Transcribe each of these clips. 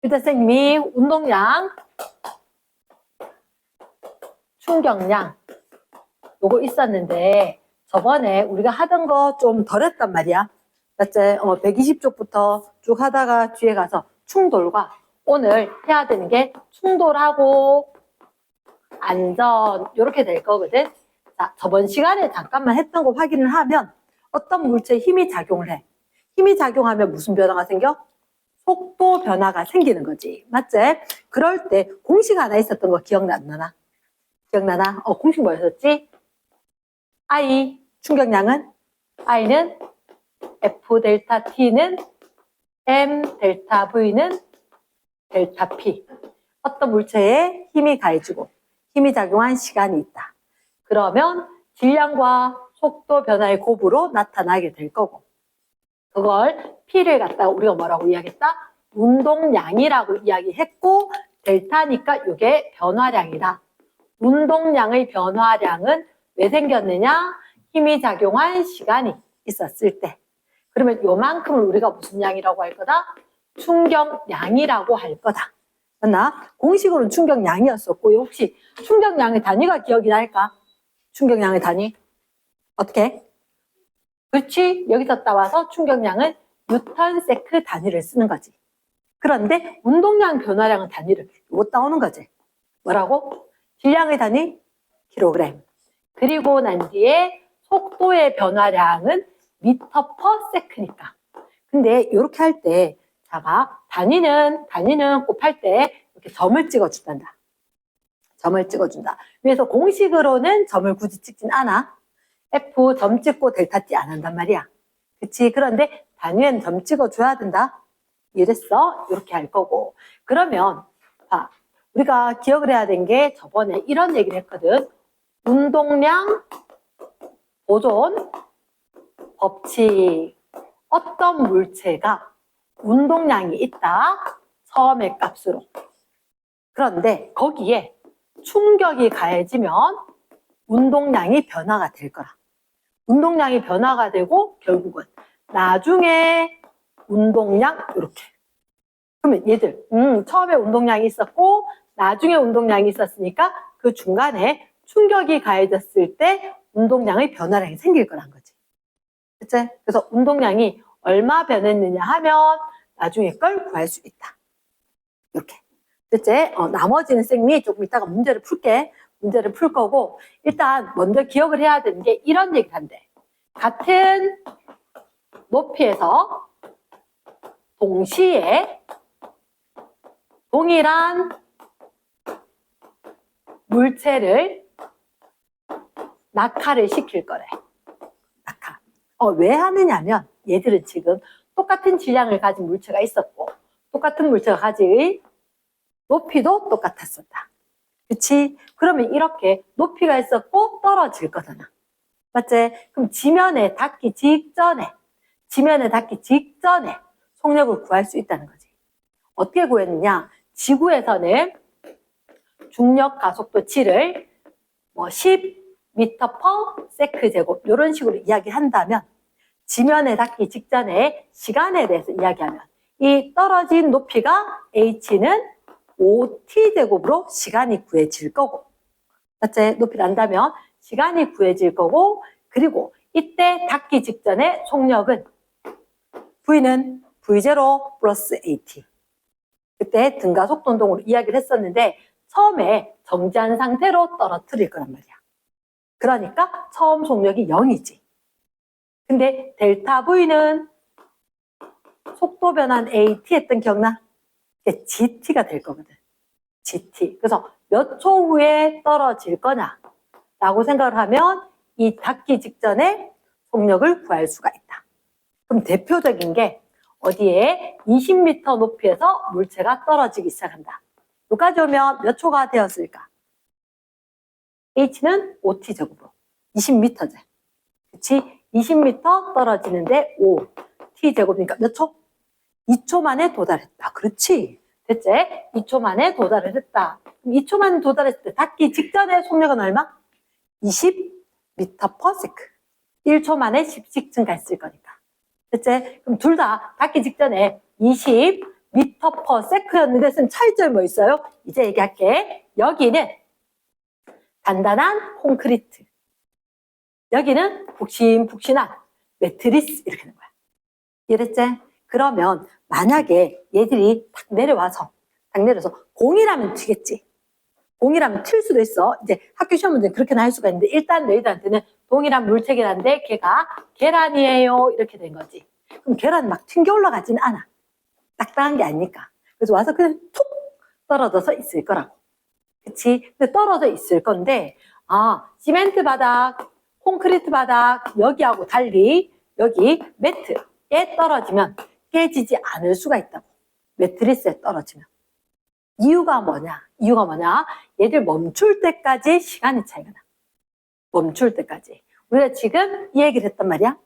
일단 선생님이 운동량, 충격량 요거 있었는데 저번에 우리가 하던 거 좀 덜 했단 말이야. 맞지? 120쪽부터 쭉 하다가 뒤에 가서 충돌과 오늘 해야 되는 게 충돌하고 안전 이렇게 될 거거든. 자, 저번 시간에 잠깐만 했던 거 확인을 하면 어떤 물체에 힘이 작용을 해. 힘이 작용하면 무슨 변화가 생겨? 속도 변화가 생기는 거지. 맞지? 그럴 때 공식 하나 있었던 거 기억나나? 기억나나? 공식 뭐였었지? I, 충격량은? I는 F 델타 T는 M 델타 V는 델타 P. 어떤 물체에 힘이 가해지고 힘이 작용한 시간이 있다. 그러면 질량과 속도 변화의 곱으로 나타나게 될 거고 그걸 P를 갖다가 우리가 뭐라고 이야기했다? 운동량이라고 이야기했고 델타니까 이게 변화량이다. 운동량의 변화량은 왜 생겼느냐? 힘이 작용한 시간이 있었을 때. 그러면 요만큼을 우리가 무슨 양이라고 할 거다? 충격량이라고 할 거다. 맞나? 공식으로는 충격량이었었고 혹시 충격량의 단위가 기억이 날까? 충격량의 단위? 어떻게? 그렇지? 여기서 따와서 충격량은 뉴턴세크 단위를 쓰는 거지. 그런데 운동량 변화량의 단위를 이거 따오는 거지. 뭐라고? 질량의 단위? 킬로그램. 그리고 난 뒤에 속도의 변화량은 미터 퍼 세크니까. 근데 이렇게 할 때 자가 단위는 곱할 때 이렇게 점을 찍어준단다. 점을 찍어준다. 그래서 공식으로는 점을 굳이 찍진 않아. F 점 찍고 델타 T 안 한단 말이야. 그치? 그런데 단위엔 점 찍어줘야 된다. 이랬어? 이렇게 할 거고. 그러면 봐. 우리가 기억을 해야 된 게 저번에 이런 얘기를 했거든. 운동량 보존 법칙. 어떤 물체가 운동량이 있다. 처음의 값으로. 그런데 거기에 충격이 가해지면 운동량이 변화가 될 거라. 운동량이 변화가 되고 결국은 나중에 운동량 이렇게. 그러면 얘들 처음에 운동량이 있었고 나중에 운동량이 있었으니까 그 중간에 충격이 가해졌을 때 운동량의 변화량이 생길 거란 거지. 그치? 그래서 운동량이 얼마 변했느냐 하면 나중에 걸 구할 수 있다. 이렇게. 그치? 나머지는 쌤이 조금 이따가 문제를 풀게. 문제를 풀 거고 일단 먼저 기억을 해야 되는 게 이런 얘기를 한대. 같은 높이에서 동시에 동일한 물체를 낙하를 시킬 거래. 낙하. 왜 하느냐면 얘들은 지금 똑같은 질량을 가진 물체가 있었고 똑같은 물체가 가진 높이도 똑같았었다. 그치? 그러면 이렇게 높이가 있었고 떨어질 거잖아. 맞지? 그럼 지면에 닿기 직전에 속력을 구할 수 있다는 거지. 어떻게 구했느냐? 지구에서는 중력 가속도 7을 10m per 세크 제곱 이런 식으로 이야기한다면 지면에 닿기 직전에 시간에 대해서 이야기하면 이 떨어진 높이가 h는 5t 제곱으로 시간이 구해질 거고 맞지? 높이를 안다면 시간이 구해질 거고 그리고 이때 닿기 직전에 속력은 V는 V0 플러스 AT 그때 등가속도 운동으로 이야기를 했었는데 처음에 정지한 상태로 떨어뜨릴 거란 말이야. 그러니까 처음 속력이 0이지. 근데 델타 V는 속도 변환 AT 했던 기억나? 이게 GT가 될 거거든. GT. 그래서 몇 초 후에 떨어질 거냐 라고 생각을 하면 이 닿기 직전에 속력을 구할 수가 있다. 그럼 대표적인 게 어디에 20m 높이에서 물체가 떨어지기 시작한다. 여기까지 오면 몇 초가 되었을까? H는 5t 제곱으로 20m제. 그치? 20m 떨어지는데 5t 제곱이니까 몇 초? 2초 만에 도달했다. 그렇지? 됐지? 2초 만에 도달을 했다. 2초 만에 도달했을 때 닿기 직전에 속력은 얼마? 20m per second. 1초 만에 10씩 증가했을 거니까. 됐지? 그럼 둘 다 닿기 직전에 20 미터 퍼 세크였는데 선생님 차이점이 뭐 있어요? 이제 얘기할게. 여기는 단단한 콘크리트. 여기는 푹신푹신한 매트리스 이렇게 되는 거야. 이해됐지? 그러면 만약에 얘들이 딱 내려서 공이라면 튀겠지. 공이라면 튈 수도 있어. 이제 학교 시험 문제 그렇게는 할 수가 있는데 일단 너희들한테는 동일한 물체계란데 걔가 계란이에요 이렇게 된 거지. 그럼 계란 막 튕겨 올라가지는 않아. 딱딱한 게 아니니까. 그래서 와서 그냥 툭 떨어져서 있을 거라고. 그치? 근데 떨어져 있을 건데 시멘트 바닥, 콘크리트 바닥 여기하고 달리 여기 매트에 떨어지면 깨지지 않을 수가 있다고. 매트리스에 떨어지면. 이유가 뭐냐? 얘들 멈출 때까지 시간이 차이가 나. 멈출 때까지. 우리가 지금 이 얘기를 했단 말이야.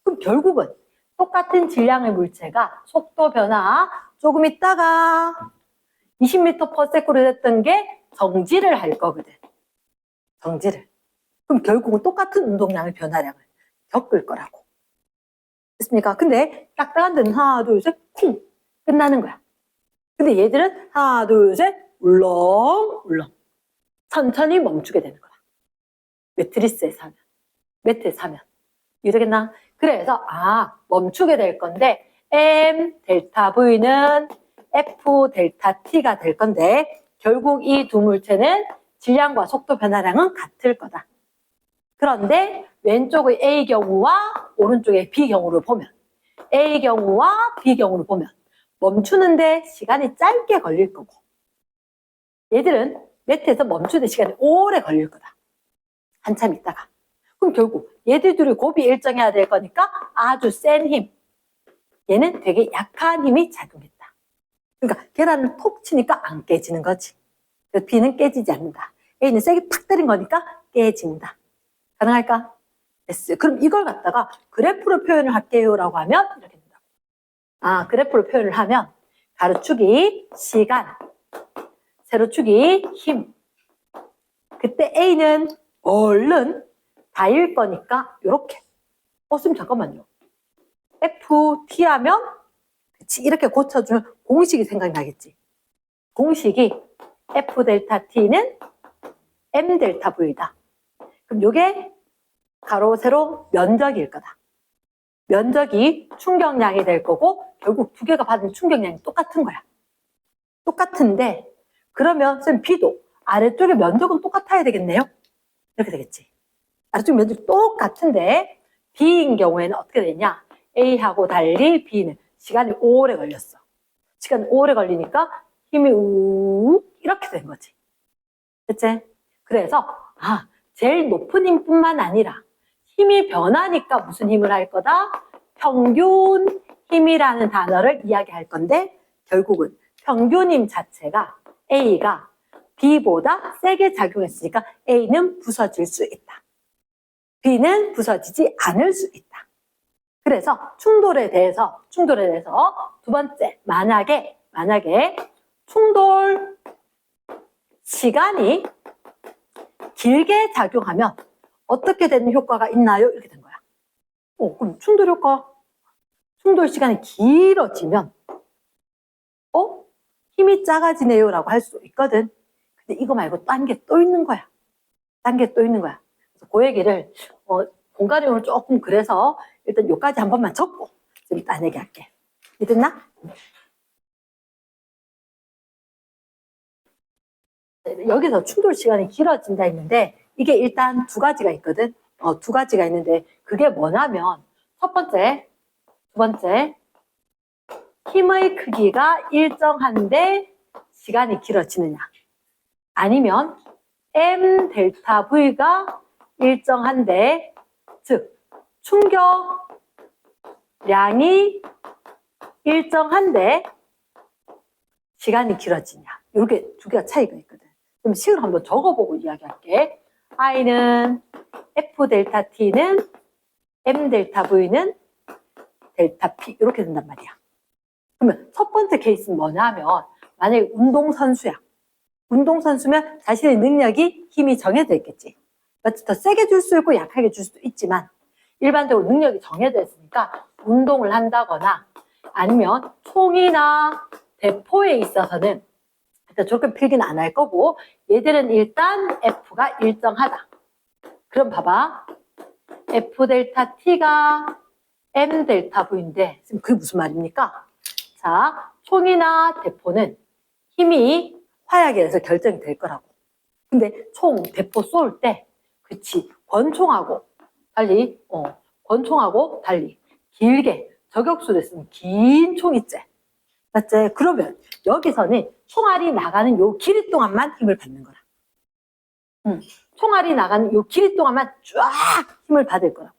그럼 결국은 똑같은 질량의 물체가 속도 변화 조금 있다가 20m/s로 됐던 게 정지를 할 거거든. 정지를. 그럼 결국은 똑같은 운동량의 변화량을 겪을 거라고. 됐습니까? 근데 딱딱한 데는 하나, 둘, 셋, 쿵! 끝나는 거야. 근데 얘들은 하나, 둘, 셋, 울렁울렁. 천천히 멈추게 되는 거야. 매트리스에 사면. 매트에 사면. 이해되겠나? 그래서, 멈추게 될 건데, M 델타 V는 F 델타 T가 될 건데, 결국 이 두 물체는 질량과 속도 변화량은 같을 거다. 그런데 왼쪽의 A 경우와 오른쪽의 B 경우를 보면, A 경우와 B 경우를 보면, 멈추는데 시간이 짧게 걸릴 거고 얘들은 매트에서 멈추는 시간이 오래 걸릴 거다. 한참 있다가. 그럼 결국 얘들 둘이 곱이 일정해야 될 거니까 아주 센 힘. 얘는 되게 약한 힘이 작용했다. 그러니까 계란을 톡 치니까 안 깨지는 거지. B는 깨지지 않는다. A는 세게 팍 때린 거니까 깨진다. 가능할까? 됐어요. 그럼 이걸 갖다가 그래프로 표현을 할게요 라고 하면 이렇게 된다고. 그래프로 표현을 하면 가로축이 시간, 세로축이 힘. 그때 A는 얼른 다일 거니까 이렇게. 선생님 잠깐만요. FT 하면 그치, 이렇게 고쳐주면 공식이 생각나겠지. 공식이 F 델타 T는 M 델타 V다. 그럼 이게 가로 세로 면적일 거다. 면적이 충격량이 될 거고 결국 두 개가 받은 충격량이 똑같은 거야. 똑같은데 그러면 선생님 B도 아래쪽의 면적은 똑같아야 되겠네요. 이렇게 되겠지. 아래쪽 면적이 똑같은데 B인 경우에는 어떻게 되냐? A하고 달리 B는 시간이 오래 걸렸어. 시간이 오래 걸리니까 힘이 이렇게 된 거지. 됐지? 그래서 제일 높은 힘뿐만 아니라 힘이 변하니까 무슨 힘을 할 거다? 평균 힘이라는 단어를 이야기할 건데 결국은 평균 힘 자체가 A가 B보다 세게 작용했으니까 A는 부서질 수 있다. B는 부서지지 않을 수 있다. 그래서 충돌에 대해서 두 번째 만약에 충돌 시간이 길게 작용하면 어떻게 되는 효과가 있나요? 이렇게 된 거야. 그럼 충돌 시간이 길어지면 힘이 작아지네요 라고 할 수 있거든. 근데 이거 말고 딴 게 또 있는 거야. 그래서 그 얘기를 공간용으로 조금 그래서 일단 요까지 한 번만 적고 좀 딴 얘기 할게. 이해됐나? 여기서 충돌 시간이 길어진다 했는데 이게 일단 두 가지가 있거든. 두 가지가 있는데 그게 뭐냐면 두 번째 힘의 크기가 일정한데 시간이 길어지느냐 아니면 M 델타 V가 일정한데 즉 충격량이 일정한데 시간이 길어지냐 이렇게 두 개가 차이가 있거든. 그럼 식을 한번 적어보고 이야기할게. I는 F 델타 T는 M 델타 V는 델타 P 이렇게 된단 말이야. 그러면 첫 번째 케이스는 뭐냐면 만약에 운동선수야. 운동선수면 자신의 능력이 힘이 정해져 있겠지. 더 세게 줄 수 있고 약하게 줄 수도 있지만 일반적으로 능력이 정해져 있으니까 운동을 한다거나 아니면 총이나 대포에 있어서는 일단 저렇게 필기는 안 할 거고 얘들은 일단 F가 일정하다. 그럼 봐봐. F 델타 T가 M 델타 V인데 지금 그게 무슨 말입니까? 자, 총이나 대포는 힘이 화약에 의해서 결정이 될 거라고. 근데 총, 대포 쏠 때 그치, 권총하고 달리 길게 저격수를 쓰는 긴 총 있지? 맞지? 그러면 여기서는 총알이 나가는 요 길이 동안만 힘을 받는 거라. 총알이 나가는 요 길이 동안만 쫙 힘을 받을 거라고.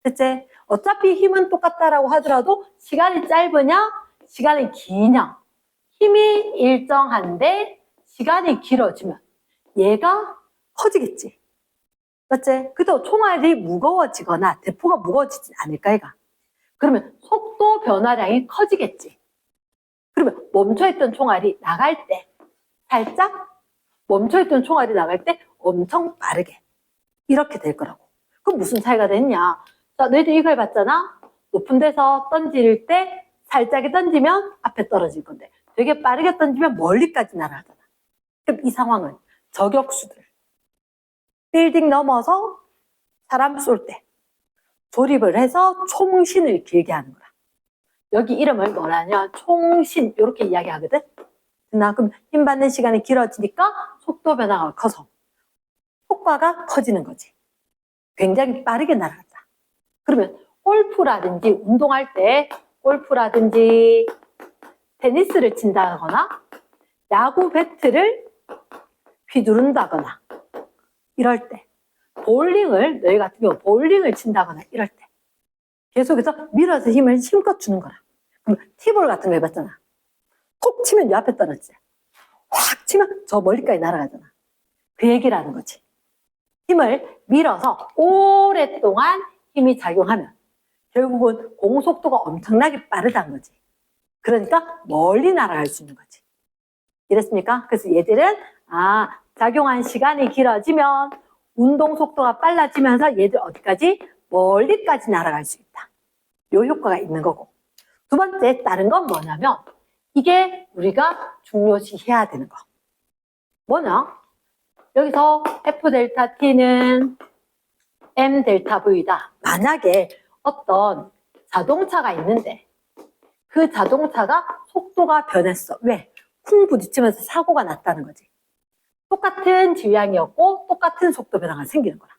됐지? 어차피 힘은 똑같다라고 하더라도 시간이 짧으냐, 시간이 기냐. 힘이 일정한데 시간이 길어지면 얘가 커지겠지. 맞지? 그래도 총알이 무거워지거나 대포가 무거워지진 않을까, 얘가. 그러면 속도 변화량이 커지겠지. 그러면 멈춰있던 총알이 나갈 때 살짝, 멈춰있던 총알이 나갈 때 엄청 빠르게 이렇게 될 거라고. 그럼 무슨 차이가 됐냐? 자, 너희들 이걸 봤잖아? 높은 데서 던질 때 살짝에 던지면 앞에 떨어질 건데 되게 빠르게 던지면 멀리까지 날아가잖아. 그럼 이 상황은 저격수들 빌딩 넘어서 사람 쏠 때 조립을 해서 총신을 길게 하는 거라. 여기 이름을 뭐라냐? 총신 이렇게 이야기하거든. 그럼 힘 받는 시간이 길어지니까 속도 변화가 커서 효과가 커지는 거지. 굉장히 빠르게 날아간다. 그러면 골프라든지 운동할 때 골프라든지 테니스를 친다거나 야구 배트를 휘두른다거나 이럴 때 볼링을 너희 같은 경우 볼링을 친다거나 이럴 때 계속해서 밀어서 힘을 힘껏 주는 거라. 그럼 티볼 같은 거 해봤잖아. 톡 치면 요 앞에 떨어지지. 확 치면 저 멀리까지 날아가잖아. 그 얘기를 하는 거지. 힘을 밀어서 오랫동안 힘이 작용하면 결국은 공속도가 엄청나게 빠르다는 거지. 그러니까 멀리 날아갈 수 있는 거지. 이랬습니까? 그래서 얘들은 작용한 시간이 길어지면 운동 속도가 빨라지면서 얘들 어디까지? 멀리까지 날아갈 수 있다. 요 효과가 있는 거고. 두 번째 다른 건 뭐냐면 이게 우리가 중요시해야 되는 거. 뭐냐? 여기서 F 델타 T는 M 델타 V다. 만약에 어떤 자동차가 있는데 그 자동차가 속도가 변했어. 왜? 쿵 부딪히면서 사고가 났다는 거지. 똑같은 질량이었고 똑같은 속도 변화가 생기는 거야.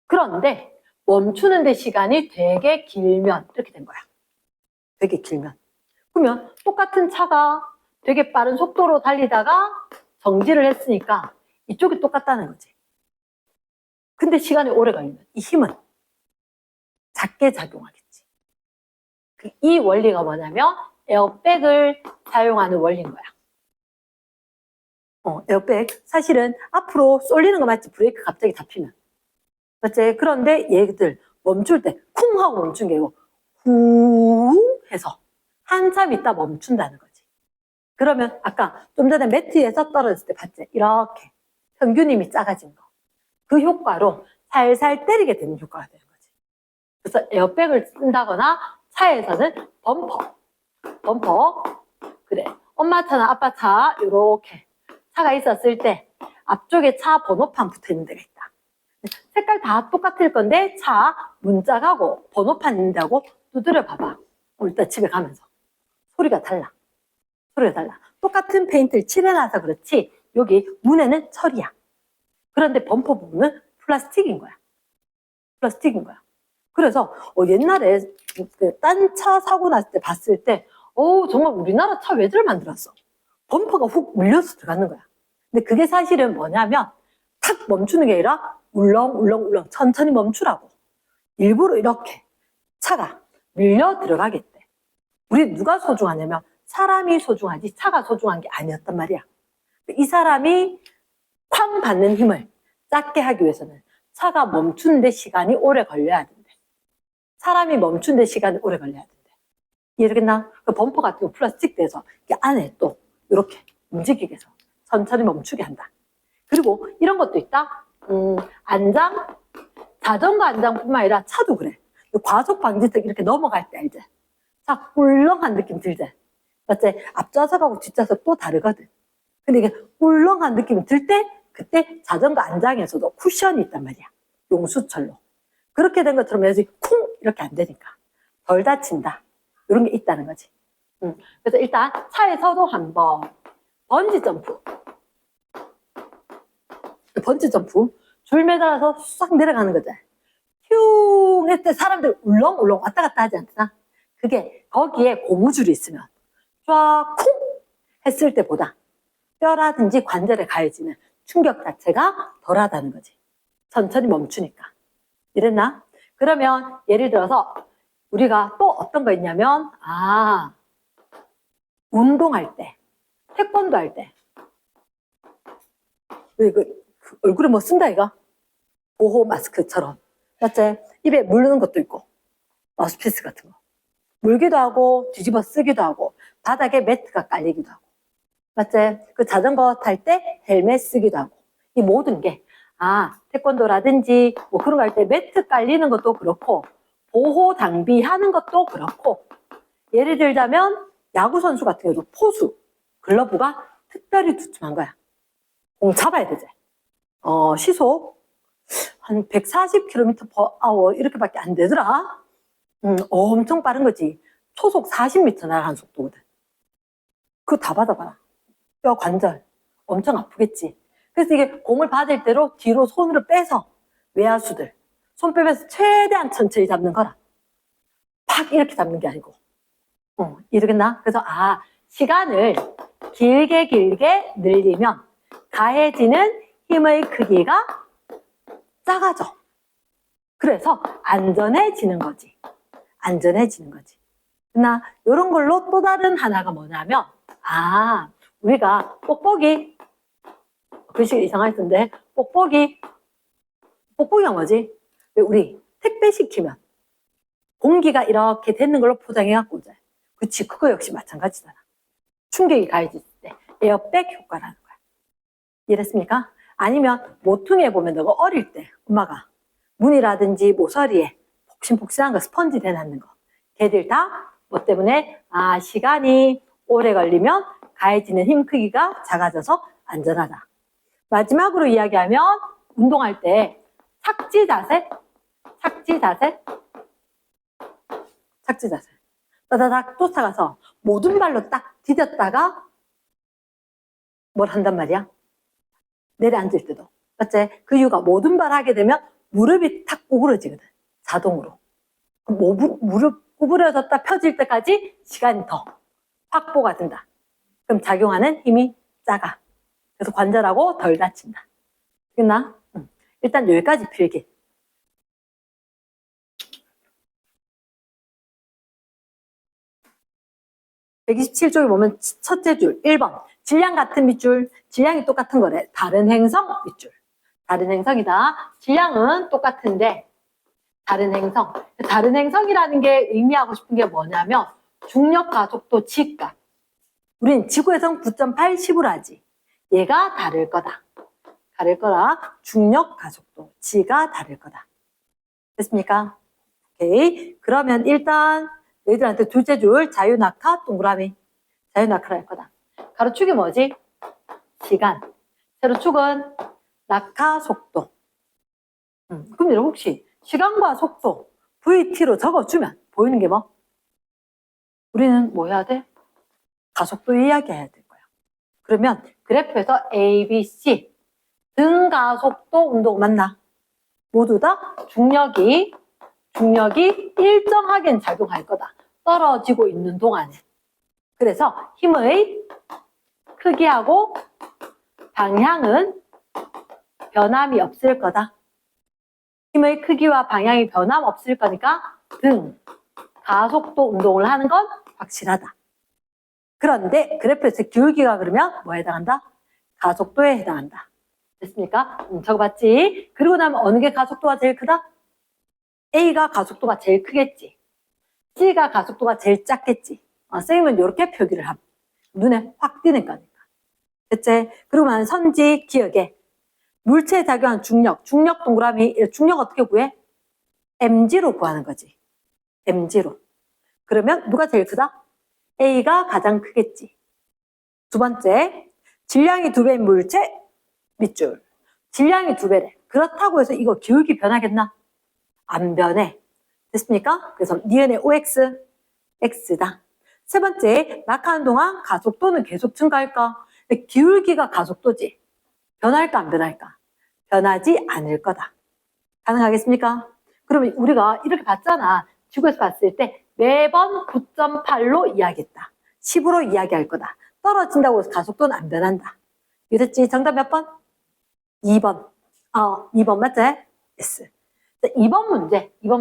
그런데 멈추는 데 시간이 되게 길면 이렇게 된 거야. 되게 길면. 그러면 똑같은 차가 되게 빠른 속도로 달리다가 정지를 했으니까 이쪽이 똑같다는 거지. 근데 시간이 오래 걸리면 이 힘은 작게 작용하겠지. 이 원리가 뭐냐면 에어백을 사용하는 원리인 거야. 에어백 사실은 앞으로 쏠리는 거 맞지? 브레이크 갑자기 잡히면. 맞지? 그런데 얘들 멈출 때 쿵 하고 멈춘 게 아니고 후 해서 한참 있다 멈춘다는 거지. 그러면 아까 좀 전에 매트에서 떨어졌을 때 봤지? 이렇게 평균 힘이 작아진 거. 그 효과로 살살 때리게 되는 효과가 되는 거지. 그래서 에어백을 쓴다거나 차에서는 범퍼 그래 엄마 차나 아빠 차 이렇게 차가 있었을 때 앞쪽에 차 번호판 붙어 있는 데가 있다. 색깔 다 똑같을 건데 차 문짝하고 번호판 있는 데하고 두드려 봐봐. 일단 집에 가면서 소리가 달라. 똑같은 페인트를 칠해놔서 그렇지 여기 문에는 철이야. 그런데 범퍼 부분은 플라스틱인 거야. 그래서 옛날에 딴 차 사고 났을 때 봤을 때 정말 우리나라 차 왜 잘 만들었어? 범퍼가 훅 밀려서 들어가는 거야. 근데 그게 사실은 뭐냐면 탁 멈추는 게 아니라 울렁울렁 천천히 멈추라고. 일부러 이렇게 차가 밀려 들어가겠대. 우리 누가 소중하냐면 사람이 소중하지 차가 소중한 게 아니었단 말이야. 이 사람이 쾅 받는 힘을 작게 하기 위해서는 차가 멈추는데 시간이 오래 걸려야 된대. 사람이 멈추는데 시간이 오래 걸려야 된대. 이해되겠나? 그 범퍼 같은 거 플라스틱 돼서 이 안에 또 이렇게 움직이게 해서 천천히 멈추게 한다. 그리고 이런 것도 있다. 자전거 안장뿐만 아니라 차도 그래. 과속 방지턱 이렇게 넘어갈 때 알지? 자, 울렁한 느낌 들지? 맞지? 앞좌석하고 뒷좌석 또 다르거든. 근데 이게 울렁한 느낌이 들 때, 그때 자전거 안장에서도 쿠션이 있단 말이야. 용수철로. 그렇게 된 것처럼 해야지 쿵! 이렇게 안 되니까. 덜 다친다. 이런 게 있다는 거지. 그래서 일단 차에서도 한번 번지점프. 번지점프. 줄 매달아서 싹 내려가는 거지. 흉! 했을 때 사람들 울렁울렁 왔다 갔다 하지 않나? 그게 거기에 고무줄이 있으면 쫙 쿵! 했을 때보다 뼈라든지 관절에 가해지는 충격 자체가 덜하다는 거지. 천천히 멈추니까. 이랬나? 그러면 예를 들어서 우리가 또 어떤 거 있냐면 운동할 때, 태권도 할 때 얼굴에 뭐 쓴다 이거? 보호 마스크처럼. 맞지? 입에 물는 것도 있고 마우스피스 같은 거 물기도 하고 뒤집어 쓰기도 하고 바닥에 매트가 깔리기도 하고 맞지? 그 자전거 탈 때 헬멧 쓰기도 하고 이 모든 게 태권도라든지 뭐 그런 거 할 때 매트 깔리는 것도 그렇고 보호 장비 하는 것도 그렇고 예를 들자면 야구 선수 같은 경우도 포수 글러브가 특별히 두툼한 거야. 공 잡아야 되지. 시속 한 140km/h 이렇게밖에 안 되더라. 엄청 빠른 거지. 초속 40m 날아가는 속도거든. 그거 다 받아봐라. 뼈 관절 엄청 아프겠지. 그래서 이게 공을 받을 대로 뒤로 손으로 빼서 외야수들 손 빼면서 최대한 천천히 잡는 거라. 팍 이렇게 잡는 게 아니고. 이러겠나? 그래서 시간을 길게 늘리면 가해지는 힘의 크기가 작아져. 그래서 안전해지는 거지. 안전해지는 거지. 나 이런 걸로 또 다른 하나가 뭐냐면 우리가 뽁뽁이 글씨가 이상할 텐데 뽁뽁이가 뭐지? 우리 택배 시키면 공기가 이렇게 되는 걸로 포장해 갖고 오자. 그치, 그거 역시 마찬가지잖아. 충격이 가해졌을 때 에어백 효과라는 거야. 이해됐습니까? 아니면 모퉁이에 보면 너가 어릴 때 엄마가 문이라든지 모서리에 폭신폭신한 거 스펀지 대놨는 거 걔들 다 뭐 때문에 시간이 오래 걸리면 가해지는 힘 크기가 작아져서 안전하다. 마지막으로 이야기하면 운동할 때 착지 자세 따다닥 쫓아가서 모든 발로 딱 디뎠다가 뭘 한단 말이야? 내려앉을 때도. 맞지? 그 이유가 모든 발 하게 되면 무릎이 탁 구부러지거든. 자동으로. 무릎 구부러졌다 펴질 때까지 시간이 더 확보가 된다. 그럼 작용하는 힘이 작아. 그래서 관절하고 덜 다친다. 됐나? 일단 여기까지 필기. (127쪽에) 보면 첫째 줄 1번 질량 같은 밑줄, 질량이 똑같은 거래. 다른 행성 밑줄. 다른 행성이다. 질량은 똑같은데 다른 행성. 다른 행성이라는 게 의미하고 싶은 게 뭐냐면 중력 가속도 G값. 우린 지구에선 9.8, 10으로 하지. 얘가 다를 거다. 다를 거라. 중력 가속도 G가 다를 거다. 됐습니까? 오케이. 그러면 일단 너희들한테 둘째 줄 자유낙하 동그라미. 자유낙하를 할 거다. 가로축이 뭐지? 시간. 세로축은 낙하 속도. 그럼 여러분 혹시 시간과 속도 VT로 적어주면 보이는 게 뭐? 우리는 뭐 해야 돼? 가속도 이야기해야 될 거야. 그러면 그래프에서 A, B, C 등가속도 운동 맞나? 모두 다 중력이 일정하게 작용할 거다. 떨어지고 있는 동안에. 그래서 힘의 크기하고 방향은 변함이 없을 거다. 힘의 크기와 방향이 변함 없을 거니까 가속도 운동을 하는 건 확실하다. 그런데 그래프에서 기울기가 그러면 뭐에 해당한다? 가속도에 해당한다. 됐습니까? 적어봤지? 그리고 나면 어느 게 가속도가 제일 크다? A가 가속도가 제일 크겠지. C가 가속도가 제일 작겠지. 선생님은 이렇게 표기를 함. 눈에 확 띄는 거니까. 됐지? 그리고 나면 선지 기억에 물체에 작용한 중력 동그라미, 중력 어떻게 구해? mg로 구하는 거지. mg로. 그러면 누가 제일 크다? A가 가장 크겠지. 두 번째, 질량이 2배인 물체 밑줄. 질량이 2배래. 그렇다고 해서 이거 기울기 변하겠나? 안 변해. 됐습니까? 그래서 니은의 OX, X다. 세 번째, 낙하하는 동안 가속도는 계속 증가할까? 기울기가 가속도지. 변할까 안 변할까? 변하지 않을 거다. 가능하겠습니까? 그러면 우리가 이렇게 봤잖아. 지구에서 봤을 때 매번 9.8로 이야기했다. 10으로 이야기할 거다. 떨어진다고 해서 가속도는 안 변한다. 이랬지? 정답 몇 번? 2번. 2번 맞지? S. 2번 문제. 2번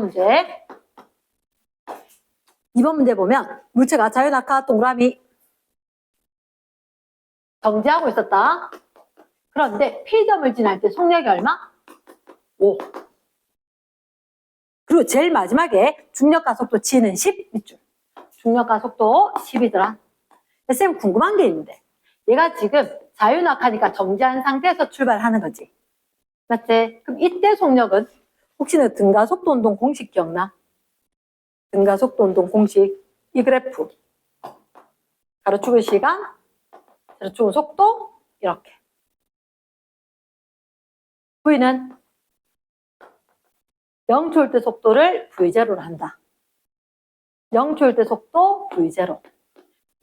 문제 보면 물체가 자유낙하 동그라미 정지하고 있었다. 그런데 P점을 지날 때 속력이 얼마? 5. 그리고 제일 마지막에 중력가속도 G는 10 밑줄. 중력가속도 10이더라. 쌤 궁금한 게 있는데 얘가 지금 자유낙하니까 정지한 상태에서 출발하는 거지. 맞지? 그럼 이때 속력은 혹시 너 등가속도 운동 공식 기억나? 등가속도 운동 공식 이 그래프 가로축의 시간, 가로축의 속도 이렇게 V는 0초일 때 속도를 V0로 한다. 0초일 때 속도 V0.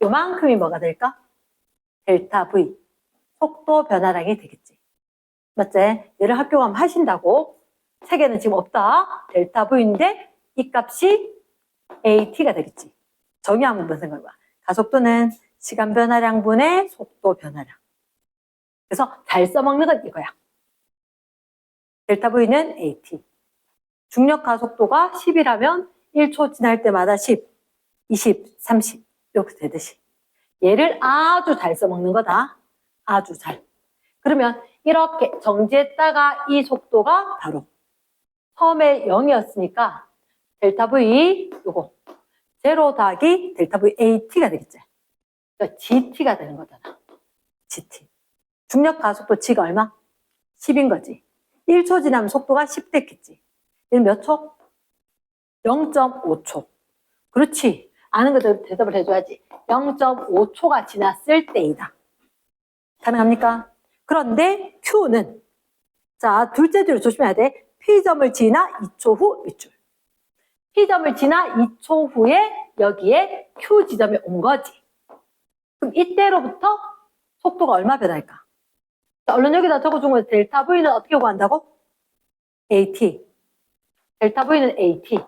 요만큼이 뭐가 될까? 델타 V. 속도 변화량이 되겠지. 맞지? 얘를 학교 가면 하신다고. 책에는 지금 없다. 델타 V인데 이 값이 AT가 되겠지. 정의 한번 생각해봐. 가속도는 시간 변화량분의 속도 변화량. 그래서 잘 써먹는 건 이거야. 델타 V는 AT. 중력 가속도가 10이라면 1초 지날 때마다 10, 20, 30 이렇게 되듯이. 얘를 아주 잘 써먹는 거다. 아주 잘. 그러면 이렇게 정지했다가 이 속도가 바로 처음에 0이었으니까 델타 V 요거 제로 더하기 델타 V AT가 되겠지. 그러니까 GT가 되는 거잖아. GT. 중력 가속도 G가 얼마? 10인 거지. 1초 지나면 속도가 10 됐겠지. 얘는 몇 초? 0.5초. 그렇지. 아는 것대로 대답을 해줘야지. 0.5초가 지났을 때이다. 가능합니까? 그런데 Q는 자 둘째 줄 조심해야 돼. P점을 지나 2초 후 밑줄. P점을 지나 2초 후에 여기에 Q 지점에 온 거지. 그럼 이때로부터 속도가 얼마 변할까? 자, 얼른 여기다 적어준 거예요. 델타 V는 어떻게 구한다고? AT. 델타 V는 AT.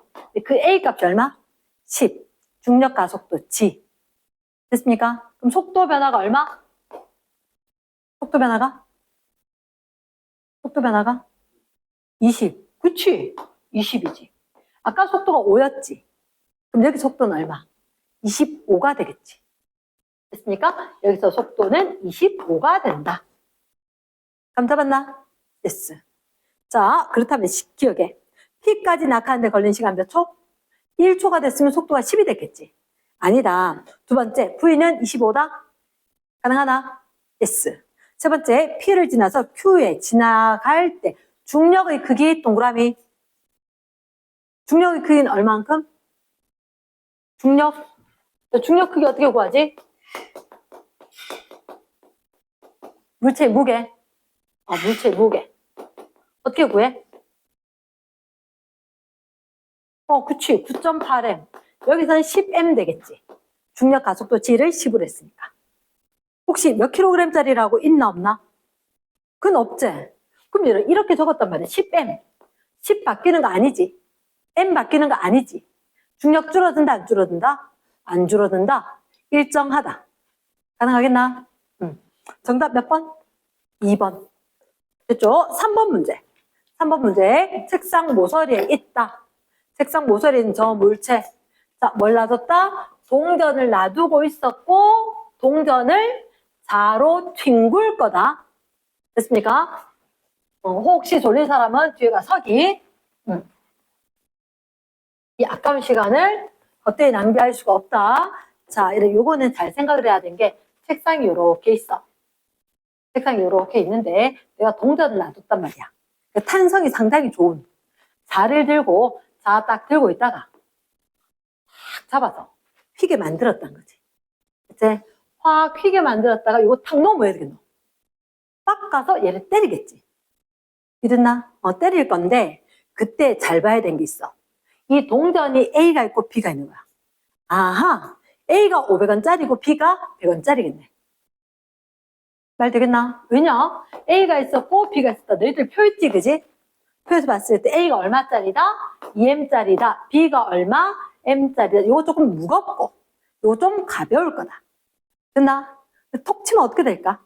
그 A 값이 얼마? 10. 중력 가속도 G. 됐습니까? 그럼 속도 변화가 얼마? 속도 변화가 20. 그치? 20이지. 아까 속도가 5였지. 그럼 여기 속도는 얼마? 25가 되겠지. 됐습니까? 여기서 속도는 25가 된다. 감 잡았나? yes. 자, 그렇다면 기억해. P까지 낙하하는데 걸린 시간 몇 초? 1초가 됐으면 속도가 10이 됐겠지. 아니다. 두 번째, V는 25다? 가능하나? yes. 세 번째, P를 지나서 Q에 지나갈 때 중력의 크기 동그라미. 중력의 크기는 얼만큼? 중력 크기 어떻게 구하지? 물체의 무게. 물체의 무게. 어떻게 구해? 그치. 9.8m. 여기서는 10m 되겠지. 중력 가속도 G를 10으로 했으니까. 혹시 몇 킬로그램짜리라고 있나 없나? 그건 없지. 그럼 이렇게 적었단 말이야. 10m. 10 바뀌는 거 아니지. m 바뀌는 거 아니지. 중력 줄어든다 안 줄어든다? 안 줄어든다. 일정하다. 가능하겠나? 정답 몇 번? 2번. 됐죠? 3번 문제. 3번 문제. 책상 모서리에 있다. 책상 모서리에 있는 저 물체. 자, 뭘 놔뒀다? 동전을 놔두고 있었고 동전을 좌로 튕굴 거다. 됐습니까? 혹시 졸린 사람은 뒤에 가 서기. 이 아까운 시간을 헛되이 낭비할 수가 없다. 자, 요거는 잘 생각을 해야 되는 게 책상이 요렇게 있어. 책상이 요렇게 있는데 내가 동전을 놔뒀단 말이야. 탄성이 상당히 좋은 자를 들고 자 딱 들고 있다가 탁 잡아서 휘게 만들었단 거지. 맞지? 확 휘게 만들었다가 이거 탁 넣으면 뭐 해야 되겠노? 빡 가서 얘를 때리겠지. 이랬나? 때릴 건데 그때 잘 봐야 되는 게 있어. 이 동전이 A가 있고 B가 있는 거야. 아하, A가 500원짜리고 B가 100원짜리겠네. 말 되겠나? 왜냐? A가 있었고 B가 있었다. 너희들 표 있지, 그지? 표에서 봤을 때 A가 얼마짜리다? 2M짜리다. B가 얼마? M짜리다. 이거 조금 무겁고 이거 좀 가벼울 거다. 됐나? 톡 치면 어떻게 될까?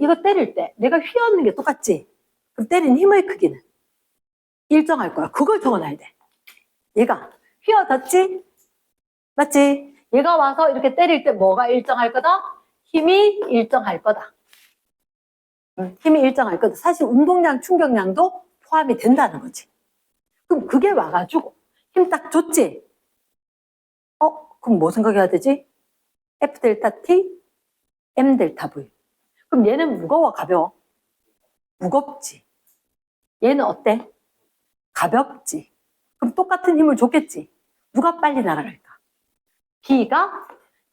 이거 때릴 때 내가 휘어넣는 게 똑같지? 그럼 때린 힘의 크기는 일정할 거야. 그걸 적어놔야 돼. 얘가 휘어졌지? 맞지? 얘가 와서 이렇게 때릴 때 뭐가 일정할 거다? 힘이 일정할 거다. 힘이 일정할 거다. 사실 운동량, 충격량도 포함이 된다는 거지. 그럼 그게 와가지고 힘 딱 줬지? 그럼 뭐 생각해야 되지? F 델타 T, M 델타 V. 그럼 얘는 무거워, 가벼워? 무겁지. 얘는 어때? 가볍지. 그럼 똑같은 힘을 줬겠지. 누가 빨리 날아갈까? B가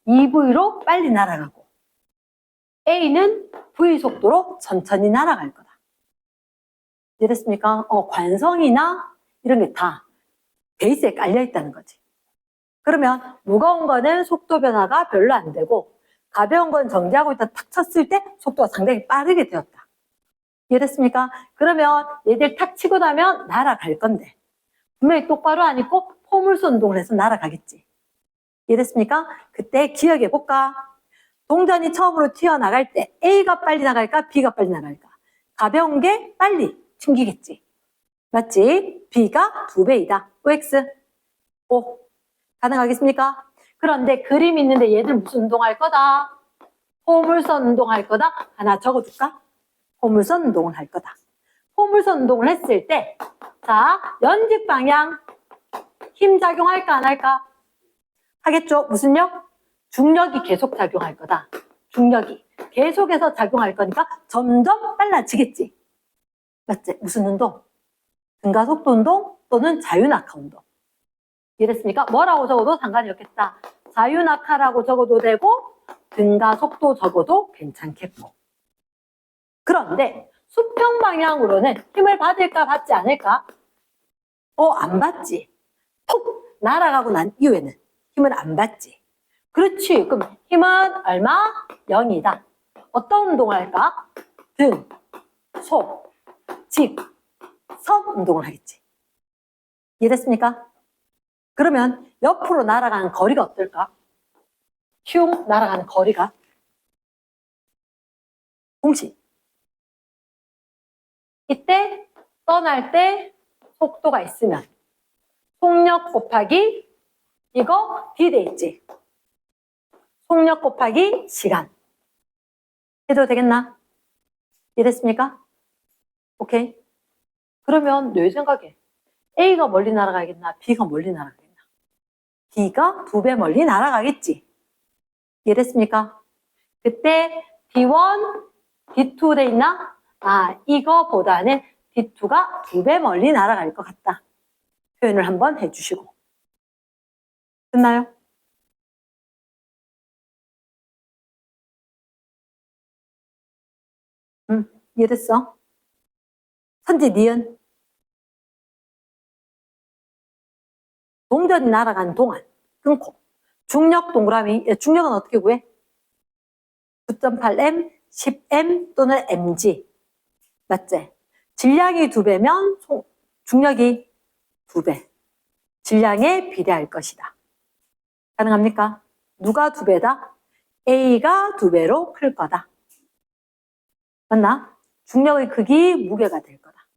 2V로 빨리 날아가고 A는 V 속도로 천천히 날아갈 거다. 이해됐습니까? 관성이나 이런 게 다 베이스에 깔려 있다는 거지. 그러면 무거운 거는 속도 변화가 별로 안 되고 가벼운 건 정지하고 있다 탁 쳤을 때 속도가 상당히 빠르게 되었다. 이해됐습니까? 그러면 얘들 탁 치고 나면 날아갈 건데 분명히 똑바로 안 있고 포물선 운동을 해서 날아가겠지. 이해됐습니까? 그때 기억해 볼까? 동전이 처음으로 튀어나갈 때 A가 빨리 나갈까? B가 빨리 나갈까? 가벼운 게 빨리 튕기겠지. 맞지? B가 2배이다. OX. O. 가능하겠습니까? 그런데 그림 있는데 얘들 무슨 운동할 거다? 포물선 운동할 거다? 하나 적어줄까? 포물선 운동을 할 거다. 포물선 운동을 했을 때, 자, 연직 방향, 힘 작용할까, 안 할까? 하겠죠? 무슨 력? 중력이 계속 작용할 거다. 중력이 계속해서 작용할 거니까 점점 빨라지겠지. 맞지? 무슨 운동? 등가속도 운동 또는 자유낙하 운동. 이랬으니까 뭐라고 적어도 상관이 없겠다. 자유낙하라고 적어도 되고 등가속도 적어도 괜찮겠고. 그런데 수평 방향으로는 힘을 받을까 받지 않을까? 안 받지. 톡 날아가고 난 이후에는 힘을 안 받지. 그렇지. 그럼 힘은 얼마? 0이다. 어떤 운동을 할까? 등, 속, 직, 선 운동을 하겠지. 이해됐습니까? 그러면 옆으로 날아가는 거리가 어떨까? 흉 날아가는 거리가 공식. 이때 떠날 때 속도가 있으면 속력 곱하기 이거 D 돼 있지. 속력 곱하기 시간 해도 되겠나? 이해됐습니까? 오케이. 그러면 내 생각에 A가 멀리 날아가겠나? B가 멀리 날아가겠나? B가 2배 멀리 날아가겠지. 이해됐습니까? 그때 D1, D2 돼 있나? 이거보다는 D2가 2배 멀리 날아갈 것 같다. 표현을 한번 해주시고. 됐나요? 이해됐어? 선지, 니은. 동전이 날아가는 동안 끊고. 중력 동그라미. 중력은 어떻게 구해? 9.8M, 10M 또는 mg. 맞지? 질량이 2배면 중력이 2배. 질량에 비례할 것이다. 가능합니까? 누가 2배다? A가 2배로 클 거다. 맞나? 중력의 크기, 무게가 될 거다.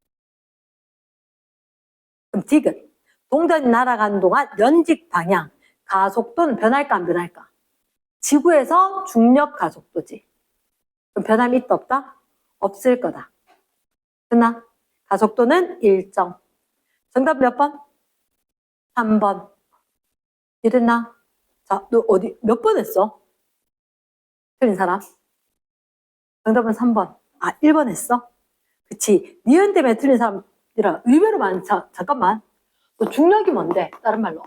그럼 D은 동전이 날아가는 동안 연직 방향, 가속도는 변할까 안 변할까? 지구에서 중력 가속도지. 그럼 변함이 있다 없다? 없을 거다. 됐나? 가속도는 일정. 정답 몇 번? 3번. 이랬나? 자, 너 어디 몇 번 했어? 틀린 사람? 정답은 3번. 1번 했어? 그치. 니은 때문에 틀린 사람이라 의외로 많다. 잠깐만. 너 중력이 뭔데? 다른 말로.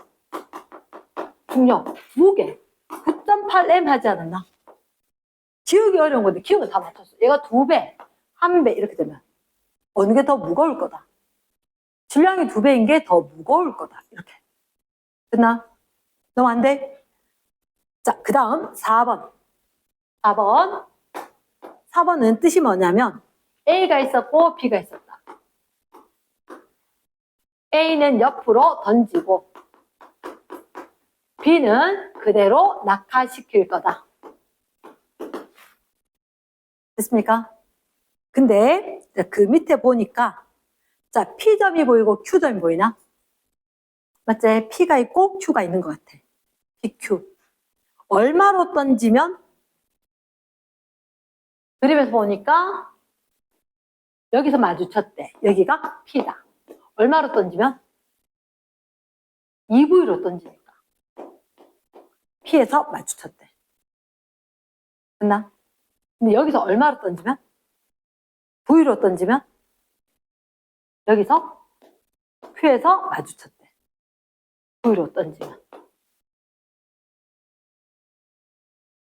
중력, 무게. 9.8m 하지 않았나? 기억이 어려운 건데 기억은 다 맞췄어. 얘가 2배, 1배 이렇게 되면 어느 게 더 무거울 거다. 질량이 2배인 게 더 무거울 거다. 이렇게. 됐나? 너무 안 돼? 자, 그 다음 4번. 4번은 뜻이 뭐냐면 A가 있었고 B가 있었다. A는 옆으로 던지고 B는 그대로 낙하시킬 거다. 됐습니까? 근데 그 밑에 보니까 자, P점이 보이고 Q점이 보이나? 맞지? P가 있고 Q가 있는 것 같아. PQ. 얼마로 던지면? 그림에서 보니까 여기서 마주쳤대. 여기가 P다. 얼마로 던지면? 2V로 던지니까. P에서 마주쳤대. 됐나? 근데 여기서 얼마로 던지면? V로 던지면? 여기서 Q에서 마주쳤대. V로 던지면.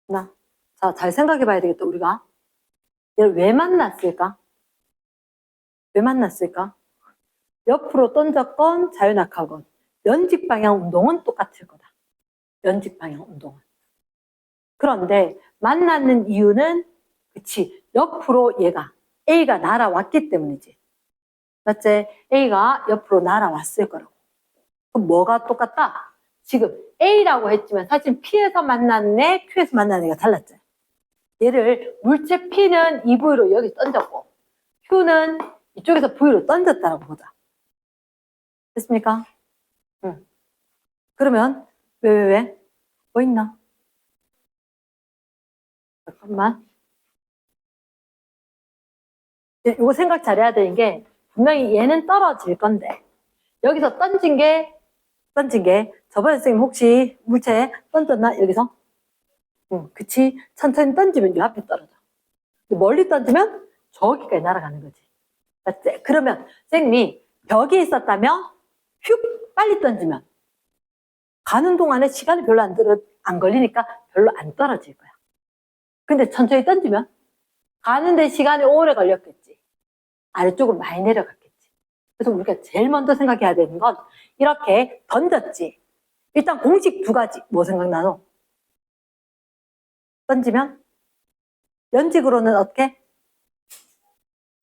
됐나? 자, 잘 생각해 봐야 되겠다, 우리가. 얘를 왜 만났을까? 왜 만났을까? 옆으로 던졌건 자유낙하건 연직 방향 운동은 똑같을 거다. 연직 방향 운동은. 그런데 만났는 이유는 그치 옆으로 얘가 A가 날아왔기 때문이지. 맞지? A가 옆으로 날아왔을 거라고. 그럼 뭐가 똑같다? 지금 A라고 했지만 사실 P에서 만난 애, Q에서 만난 애가 달랐죠. 얘를 물체 P는 이 부위로 여기 던졌고 Q는 이쪽에서 V로 던졌다라고 보자. 됐습니까? 응. 그러면 왜? 뭐 있나? 잠깐만. 이거 생각 잘해야 되는 게 분명히 얘는 떨어질 건데 여기서 던진 게 저번에 선생님 혹시 물체 던졌나? 여기서? 응, 그치? 천천히 던지면 이 앞에 떨어져. 멀리 던지면 저기까지 날아가는 거지. 맞지? 그러면 선생님이 벽이 있었다면 휙 빨리 던지면 가는 동안에 시간이 별로 안 걸리니까 별로 안 떨어질 거야. 근데 천천히 던지면 가는데 시간이 오래 걸렸겠지. 아래쪽으로 많이 내려갔겠지. 그래서 우리가 제일 먼저 생각해야 되는 건 이렇게 던졌지. 일단 공식 2가지. 뭐 생각나노? 던지면 연직으로는 어떻게?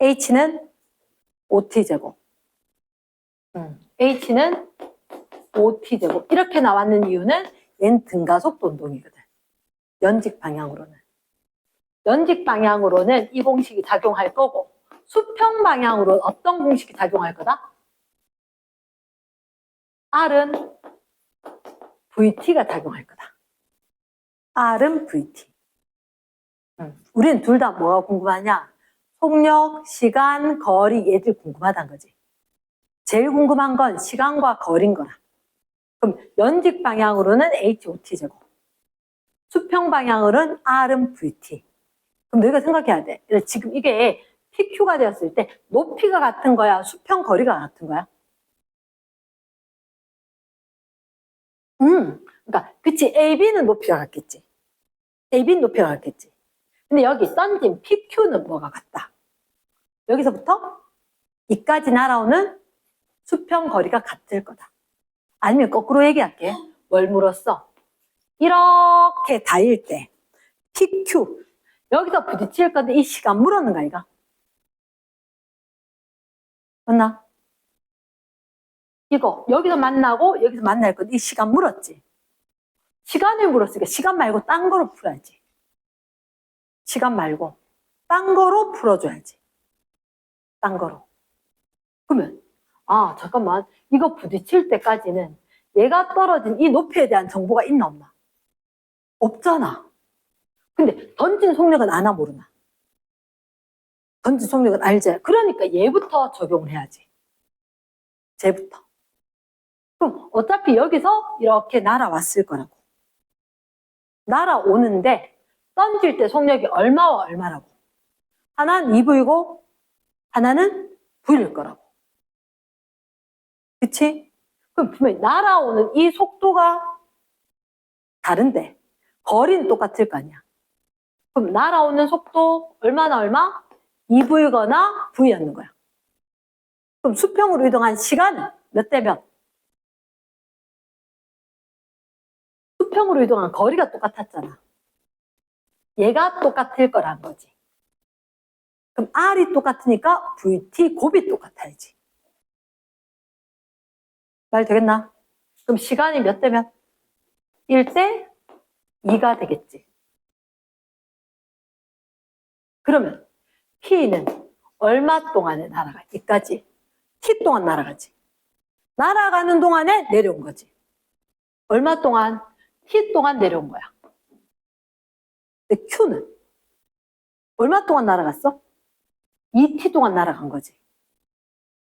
H는 OT제곱. H는 OT제곱. 이렇게 나왔는 이유는 얘는 등가속도 운동이거든. 연직 방향으로는. 연직 방향으로는 이 공식이 작용할 거고 수평 방향으로는 어떤 공식이 작용할 거다? R은 VT가 작용할 거다. R은 VT. 우리는 둘 다 뭐가 궁금하냐? 속력, 시간, 거리 얘들 궁금하다는 거지. 제일 궁금한 건 시간과 거리인 거라. 그럼 연직 방향으로는 HOT제곱. 수평 방향으로는 R은 VT. 그럼 너희가 생각해야 돼. 지금 이게 PQ가 되었을 때 높이가 같은 거야? 수평 거리가 같은 거야? 그러니까 그치 AB는 높이가 같겠지. AB는 높이가 같겠지. 근데 여기 던진 PQ는 뭐가 같다? 여기서부터 이까지 날아오는 수평 거리가 같을 거다. 아니면 거꾸로 얘기할게. 뭘 물었어? 이렇게 닿을 때 PQ 여기서 부딪힐 건데 이 시간 물었는가 이가? 맞나? 이거 여기서 만나고 여기서 만날 건데 이 시간 물었지. 시간을 물었으니까 시간 말고 딴 거로 풀어야지. 시간 말고 딴 거로 풀어줘야지. 딴 거로. 그러면 아 잠깐만 이거 부딪힐 때까지는 얘가 떨어진 이 높이에 대한 정보가 있나 없나? 없잖아. 근데 던진 속력은 아나 모르나? 던진 속력은 알지. 그러니까 얘부터 적용을 해야지. 쟤부터. 그럼 어차피 여기서 이렇게 날아왔을 거라고. 날아오는데 던질 때 속력이 얼마와 얼마라고. 하나는 2V고 하나는 V일 거라고. 그치? 그럼 분명히 날아오는 이 속도가 다른데 거리는 똑같을 거 아니야. 그럼 날아오는 속도 얼마나 얼마? 2v거나 v였는 거야. 그럼 수평으로 이동한 시간은 몇 대 몇? 수평으로 이동한 거리가 똑같았잖아. 얘가 똑같을 거란 거지. 그럼 R이 똑같으니까 VT 곱이 똑같아야지. 말 되겠나? 그럼 시간이 몇 대 몇? 1대 2가 되겠지. 그러면 P는 얼마 동안에 날아가? 이까지. T 동안 날아가지. 날아가는 동안에 내려온 거지. 얼마 동안? T 동안 내려온 거야. 근데 Q는 얼마 동안 날아갔어? 2T 동안 날아간 거지.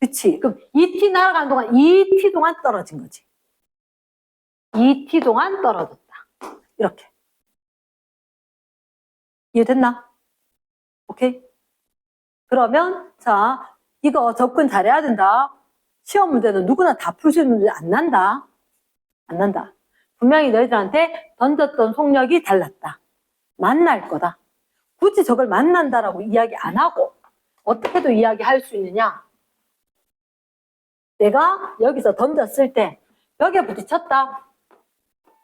그치? 그럼 2T 날아가는 동안 2T 동안 떨어진 거지. 2T 동안 떨어졌다. 이렇게. 이해됐나? 오케이? 그러면 자, 이거 접근 잘해야 된다. 시험 문제는 누구나 다 풀 수 있는 문제 안 난다. 안 난다. 분명히 너희들한테 던졌던 속력이 달랐다. 만날 거다. 굳이 저걸 만난다라고 이야기 안 하고 어떻게도 이야기할 수 있느냐? 내가 여기서 던졌을 때 벽에 부딪혔다.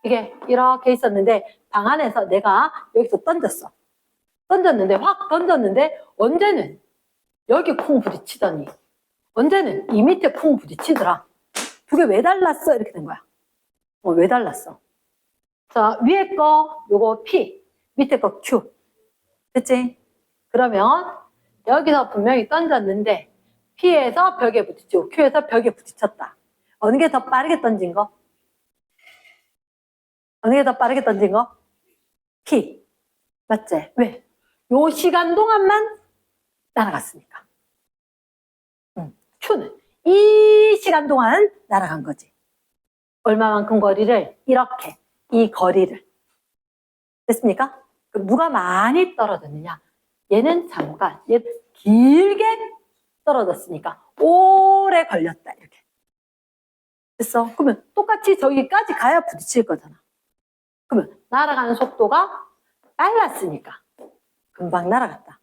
이게 이렇게 있었는데 방 안에서 내가 여기서 던졌어. 던졌는데 확 던졌는데 언제는 여기 쿵 부딪히더니 언제는 이 밑에 쿵 부딪히더라. 두 개 왜 달랐어? 이렇게 된 거야. 왜 달랐어? 자, 위에 거 요거 P, 밑에 거 Q. 됐지? 그러면 여기서 분명히 던졌는데 P에서 벽에 부딪히고 Q에서 벽에 부딪혔다. 어느 게 더 빠르게 던진 거? 어느 게 더 빠르게 던진 거? P. 맞지? 왜? 요 시간 동안만 날아갔으니까. Q는 이 시간 동안 날아간 거지. 얼마만큼 거리를? 이렇게. 이 거리를. 됐습니까? 누가 많이 떨어졌느냐? 얘는 잠깐, 얘 길게 떨어졌으니까 오래 걸렸다. 이렇게. 됐어? 그러면 똑같이 저기까지 가야 부딪힐 거잖아. 그러면 날아가는 속도가 빨랐으니까 금방 날아갔다.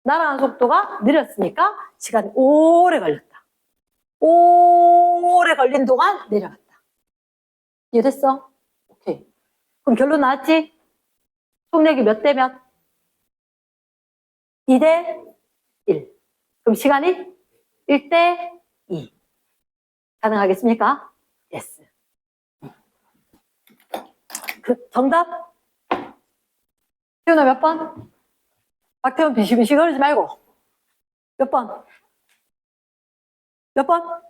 날아가는 속도가 느렸으니까 시간이 오래 걸렸다. 오래 걸린 동안 내려갔다. 이해됐어? 오케이. 그럼 결론 나왔지? 속력이 몇 대 몇? 2대 1. 그럼 시간이 1대 2. 가능하겠습니까? Yes. 그 정답? 태훈아 몇 번? 박태훈 비시비시 거리지 말고. 몇 번? 몇 번?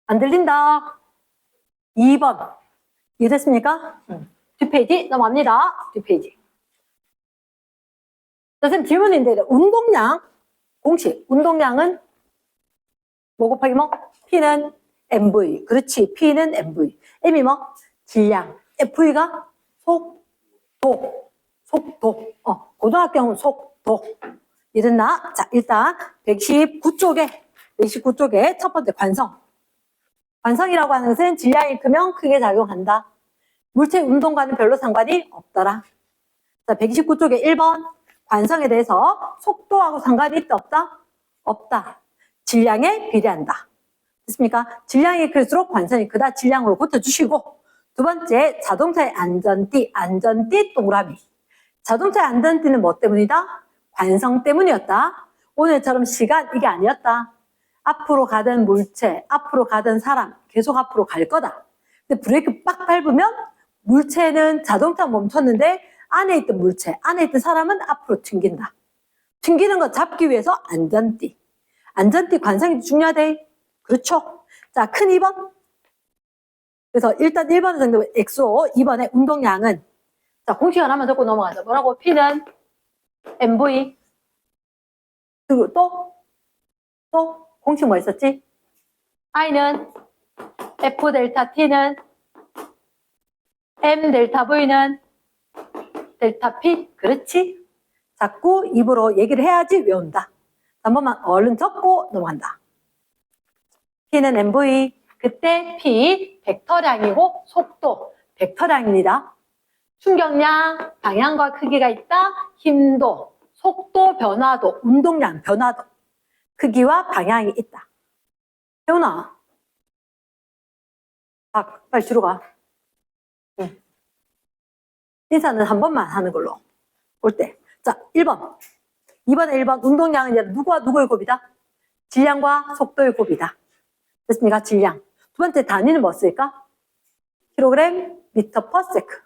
안 들린다. 2번. 이해됐습니까? 뒷페이지 넘어갑니다. 뒷페이지. 선생님 질문인데 운동량 공식 운동량은 뭐 곱하기 뭐? P는 MV. 그렇지. P는 MV. M이 뭐? 질량. FE가 속도. 속도. 고등학교는 속도. 이랬나? 자, 일단 119쪽에 첫 번째 관성. 관성이라고 하는 것은 질량이 크면 크게 작용한다. 물체 운동과는 별로 상관이 없더라. 자, 129쪽에 1번. 관성에 대해서 속도하고 상관이 있다, 없다? 없다. 질량에 비례한다. 됐습니까? 질량이 클수록 관성이 크다. 질량으로 고쳐주시고. 두 번째, 자동차의 안전띠 동그라미. 자동차의 안전띠는 뭐 때문이다? 관성 때문이었다. 오늘처럼 시간, 이게 아니었다. 앞으로 가던 물체, 앞으로 가던 사람, 계속 앞으로 갈 거다. 근데 브레이크 빡 밟으면 물체는 자동차 멈췄는데 안에 있던 물체, 안에 있던 사람은 앞으로 튕긴다. 튕기는 거 잡기 위해서 안전띠. 안전띠 관성이 중요하대. 그렇죠? 자, 큰 2번. 그래서 일단 1번은 정답은 XO, 2번의 운동량은 자, 공식 하나만 적고 넘어가자. 뭐라고? P는 MV. 그리고 또 공식 뭐 있었지? I는 F 델타 T는 M 델타 V는 델타 P. 그렇지? 자꾸 입으로 얘기를 해야지 외운다. 한 번만 얼른 적고 넘어간다. P는 MV. 그때 P 벡터량이고 속도 벡터량입니다. 충격량, 방향과 크기가 있다. 힘도, 속도 변화도, 운동량 변화도, 크기와 방향이 있다. 혜원아, 빨리 뒤로 가. 응. 인사는 한 번만 하는 걸로. 올 때. 자, 1번. 2번에 1번. 운동량은 이제 누구와 누구의 곱이다? 질량과 속도의 곱이다. 됐습니까? 질량. 두 번째 단위는 뭐 쓸까? 킬로그램, 미터 퍼 세크.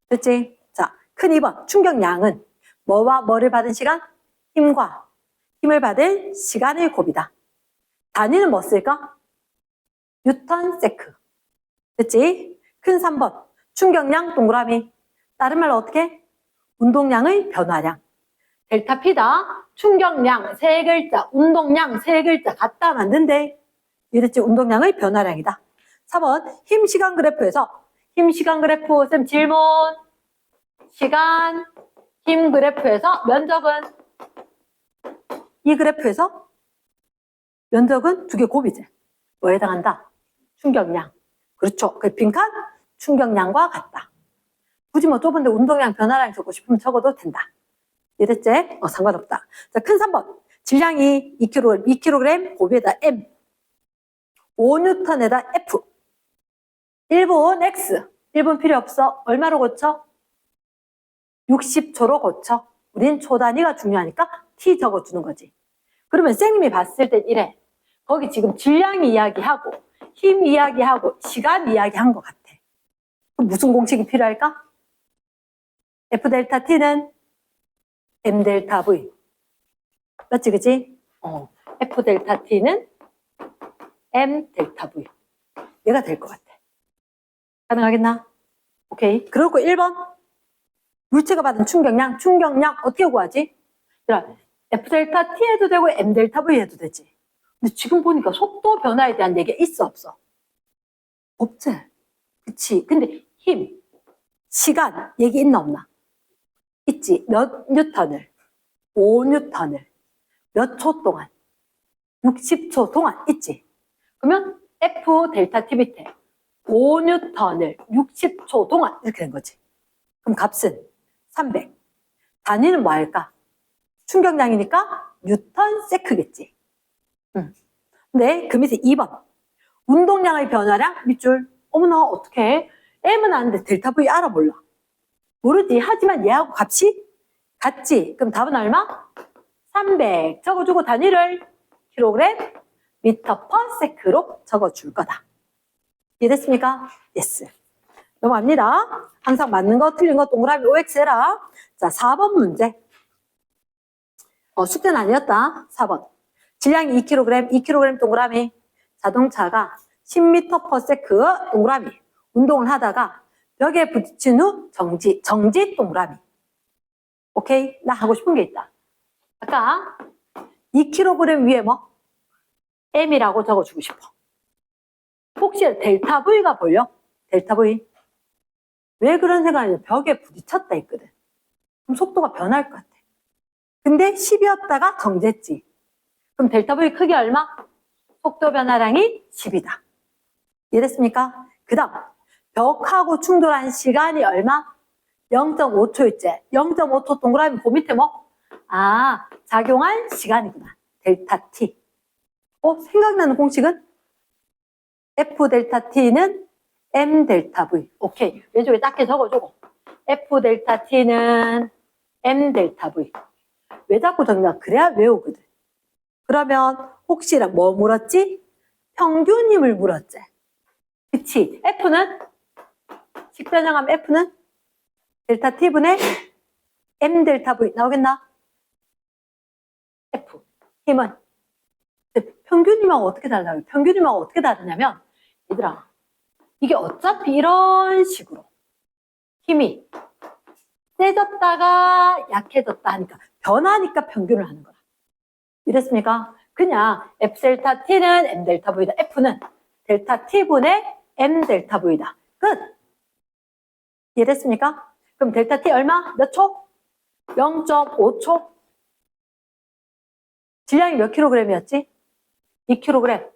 됐지? 자, 큰 2번. 충격량은 뭐와 뭐를 받은 시간? 힘과 힘을 받을 시간의 곱이다. 단위는 뭐 쓸까? 뉴턴 세크. 됐지? 큰 3번. 충격량 동그라미. 다른 말로 어떻게? 운동량의 변화량. 델타 P다. 충격량 세 글자, 운동량 세 글자 갖다 만든대. 이랬지? 운동량의 변화량이다. 4번. 힘 시간 그래프에서 힘 시간 그래프 쌤 질문. 시간 힘 그래프에서 면적은 이 그래프에서 면적은 두 개 곱이지. 뭐에 해당한다? 충격량. 그렇죠. 그 빈칸 충격량과 같다. 굳이 뭐 좁은데 운동량 변화량 적고 싶으면 적어도 된다. 이랬지? 상관없다. 자, 큰 3번. 질량이 2kg 곱에다 M. 5N에다 F. 1분 X. 1분 필요 없어. 얼마로 고쳐? 60초로 고쳐. 우린 초 단위가 중요하니까 T 적어주는 거지. 그러면 쌤님이 봤을 땐 이래. 거기 지금 질량 이야기하고 힘 이야기하고 시간 이야기한 것 같아. 그럼 무슨 공식이 필요할까? F 델타 T는 M 델타 V. 맞지, 그치? F 델타 T는 M 델타 V. 얘가 될 것 같아. 가능하겠나? 오케이. 그리고 1번. 물체가 받은 충격량 어떻게 구하지? F 델타 T 해도 되고 M 델타 V 해도 되지. 근데 지금 보니까 속도 변화에 대한 얘기가 있어, 없어? 없지. 그치. 근데 힘, 시간 얘기 있나 없나? 있지. 몇 뉴턴을, 5뉴턴을, 몇 초 동안, 60초 동안 있지. 그러면 F 델타 T 밑에 5뉴턴을 60초 동안 이렇게 된 거지. 그럼 값은 300. 단위는 뭐 할까? 충격량이니까 뉴턴 세크겠지. 근데 그 밑에 2번. 운동량의 변화량 밑줄. 어머나 어떡해. M은 아는데 델타 V 알아 몰라. 모르지. 하지만 얘하고 값이 같지. 그럼 답은 얼마? 300 적어주고 단위를 킬로그램 미터 퍼 세크로 적어줄 거다. 이해됐습니까? 예스. 넘어갑니다. 항상 맞는 거 틀린 거 동그라미 OX 해라. 자, 4번 문제. 숙제는 아니었다. 4번. 질량이 2kg 동그라미. 자동차가 10m per 세크 동그라미. 운동을 하다가 벽에 부딪힌 후 정지 동그라미. 오케이? 나 하고 싶은 게 있다. 아까 2kg 위에 뭐? M이라고 적어주고 싶어. 혹시 델타 V가 보여? 델타 V. 왜 그런 생각이냐? 벽에 부딪혔다 했거든. 그럼 속도가 변할 것 같아. 근데 10이었다가 정지했지. 그럼 델타 V 크기 얼마? 속도 변화량이 10이다. 이해됐습니까? 그 다음 벽하고 충돌한 시간이 얼마? 0.5초였지. 0.5초 동그라미 그 밑에 뭐? 작용한 시간이구나. 델타 T. 생각나는 공식은? F 델타 T는 M 델타 V. 오케이. 왼쪽에 작게 적어주고. F 델타 T는 M 델타 V. 왜 자꾸 적냐? 그래야 외우거든. 그러면 혹시나 뭐 물었지? 평균임을 물었지. 그치? F는? 식변형하면 F는? 델타 T분의 M 델타 V. 나오겠나? F. 힘은? 평균임하고 어떻게 달라요? 평균임하고 어떻게 다르냐면, 얘들아, 이게 어차피 이런 식으로 힘이 세졌다가 약해졌다 하니까, 변하니까 평균을 하는 거야. 이랬습니까? 그냥 F 델타 T는 M 델타 V다. F는 델타 T분의 M 델타 V다. 끝! 이해됐습니까? 그럼 델타 T 얼마? 몇 초? 0.5초? 질량이 몇 킬로그램이었지? 2kg.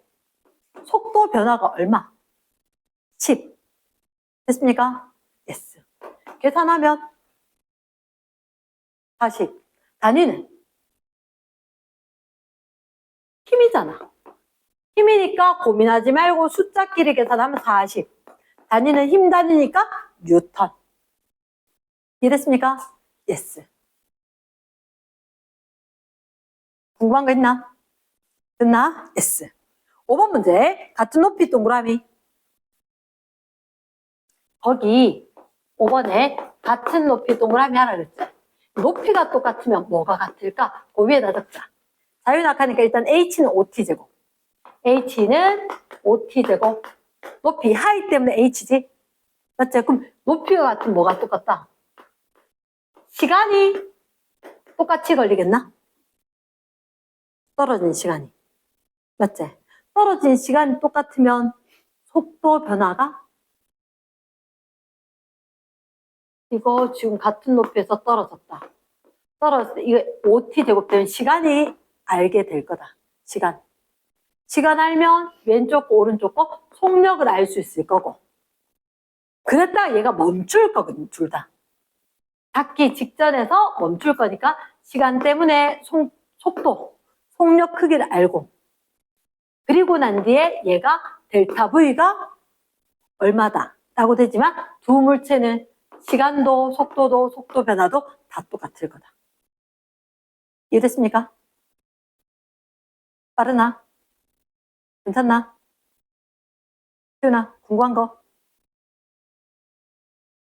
속도 변화가 얼마? 10. 됐습니까? 예스. 계산하면 40. 단위는 힘이잖아. 힘이니까 고민하지 말고 숫자끼리 계산하면 40. 단위는 힘 단위니까 뉴턴. 이해됐습니까? 예스. 궁금한 거 있나? 됐나? 예스. 5번 문제. 같은 높이 동그라미. 거기 5번에 같은 높이 동그라미 하라 그랬지. 높이가 똑같으면 뭐가 같을까? 그 위에다 적자. 자유낙하니까 일단 H는 5t제곱. H는 5t제곱. 높이 하이 때문에 H지. 맞지? 그럼 높이가 같으면 뭐가 똑같다? 시간이 똑같이 걸리겠나? 떨어진 시간이. 맞지? 떨어진 시간이 똑같으면 속도 변화가 이거 지금 같은 높이에서 떨어졌다. 떨어졌을 때 이거 5t제곱 되면 시간이 알게 될 거다. 시간. 시간 알면 왼쪽 거 오른쪽 거 속력을 알 수 있을 거고. 그랬다가 얘가 멈출 거거든, 둘 다. 닿기 직전에서 멈출 거니까 시간 때문에 속도, 속력 크기를 알고. 그리고 난 뒤에 얘가 델타 V가 얼마다 라고 되지만 두 물체는 시간도 속도도 속도 변화도 다 똑같을 거다. 이해됐습니까? 빠르나? 괜찮나? 태훈아, 궁금한 거?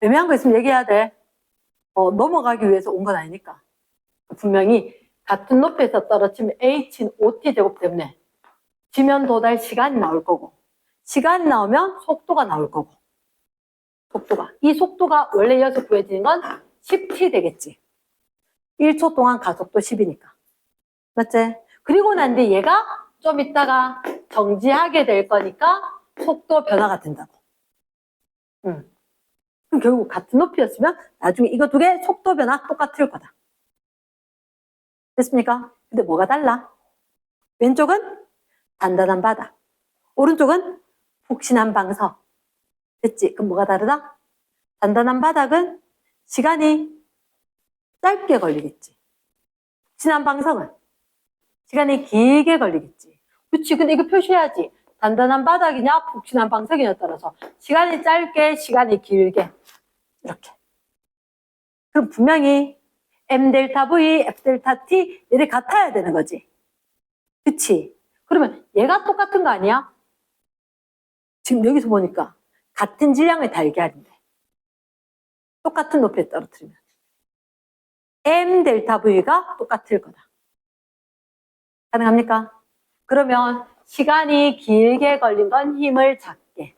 애매한 거 있으면 얘기해야 돼. 넘어가기 위해서 온 건 아니니까. 분명히 같은 높이에서 떨어지면 H는 5t제곱 때문에 지면 도달 시간이 나올 거고, 시간이 나오면 속도가 나올 거고, 속도가. 이 속도가 원래 이어서 구해지는 건 10t 되겠지. 1초 동안 가속도 10이니까. 맞지? 그리고 난 뒤에 얘가 좀 있다가 정지하게 될 거니까 속도 변화가 된다고. 그럼 결국 같은 높이였으면 나중에 이거 두 개 속도 변화 똑같을 거다. 됐습니까? 근데 뭐가 달라? 왼쪽은 단단한 바닥, 오른쪽은 푹신한 방석. 됐지? 그럼 뭐가 다르다? 단단한 바닥은 시간이 짧게 걸리겠지. 푹신한 방석은 시간이 길게 걸리겠지. 그치? 근데 이거 표시해야지. 단단한 바닥이냐 푹신한 방석이냐에 따라서 시간이 짧게 시간이 길게 이렇게. 그럼 분명히 M 델타 V, F 델타 T 얘를 같아야 되는 거지. 그치? 그러면 얘가 똑같은 거 아니야? 지금 여기서 보니까 같은 질량의 달걀인데 똑같은 높이에 떨어뜨리면 M 델타 V가 똑같을 거다. 가능합니까? 그러면 시간이 길게 걸린 건 힘을 작게,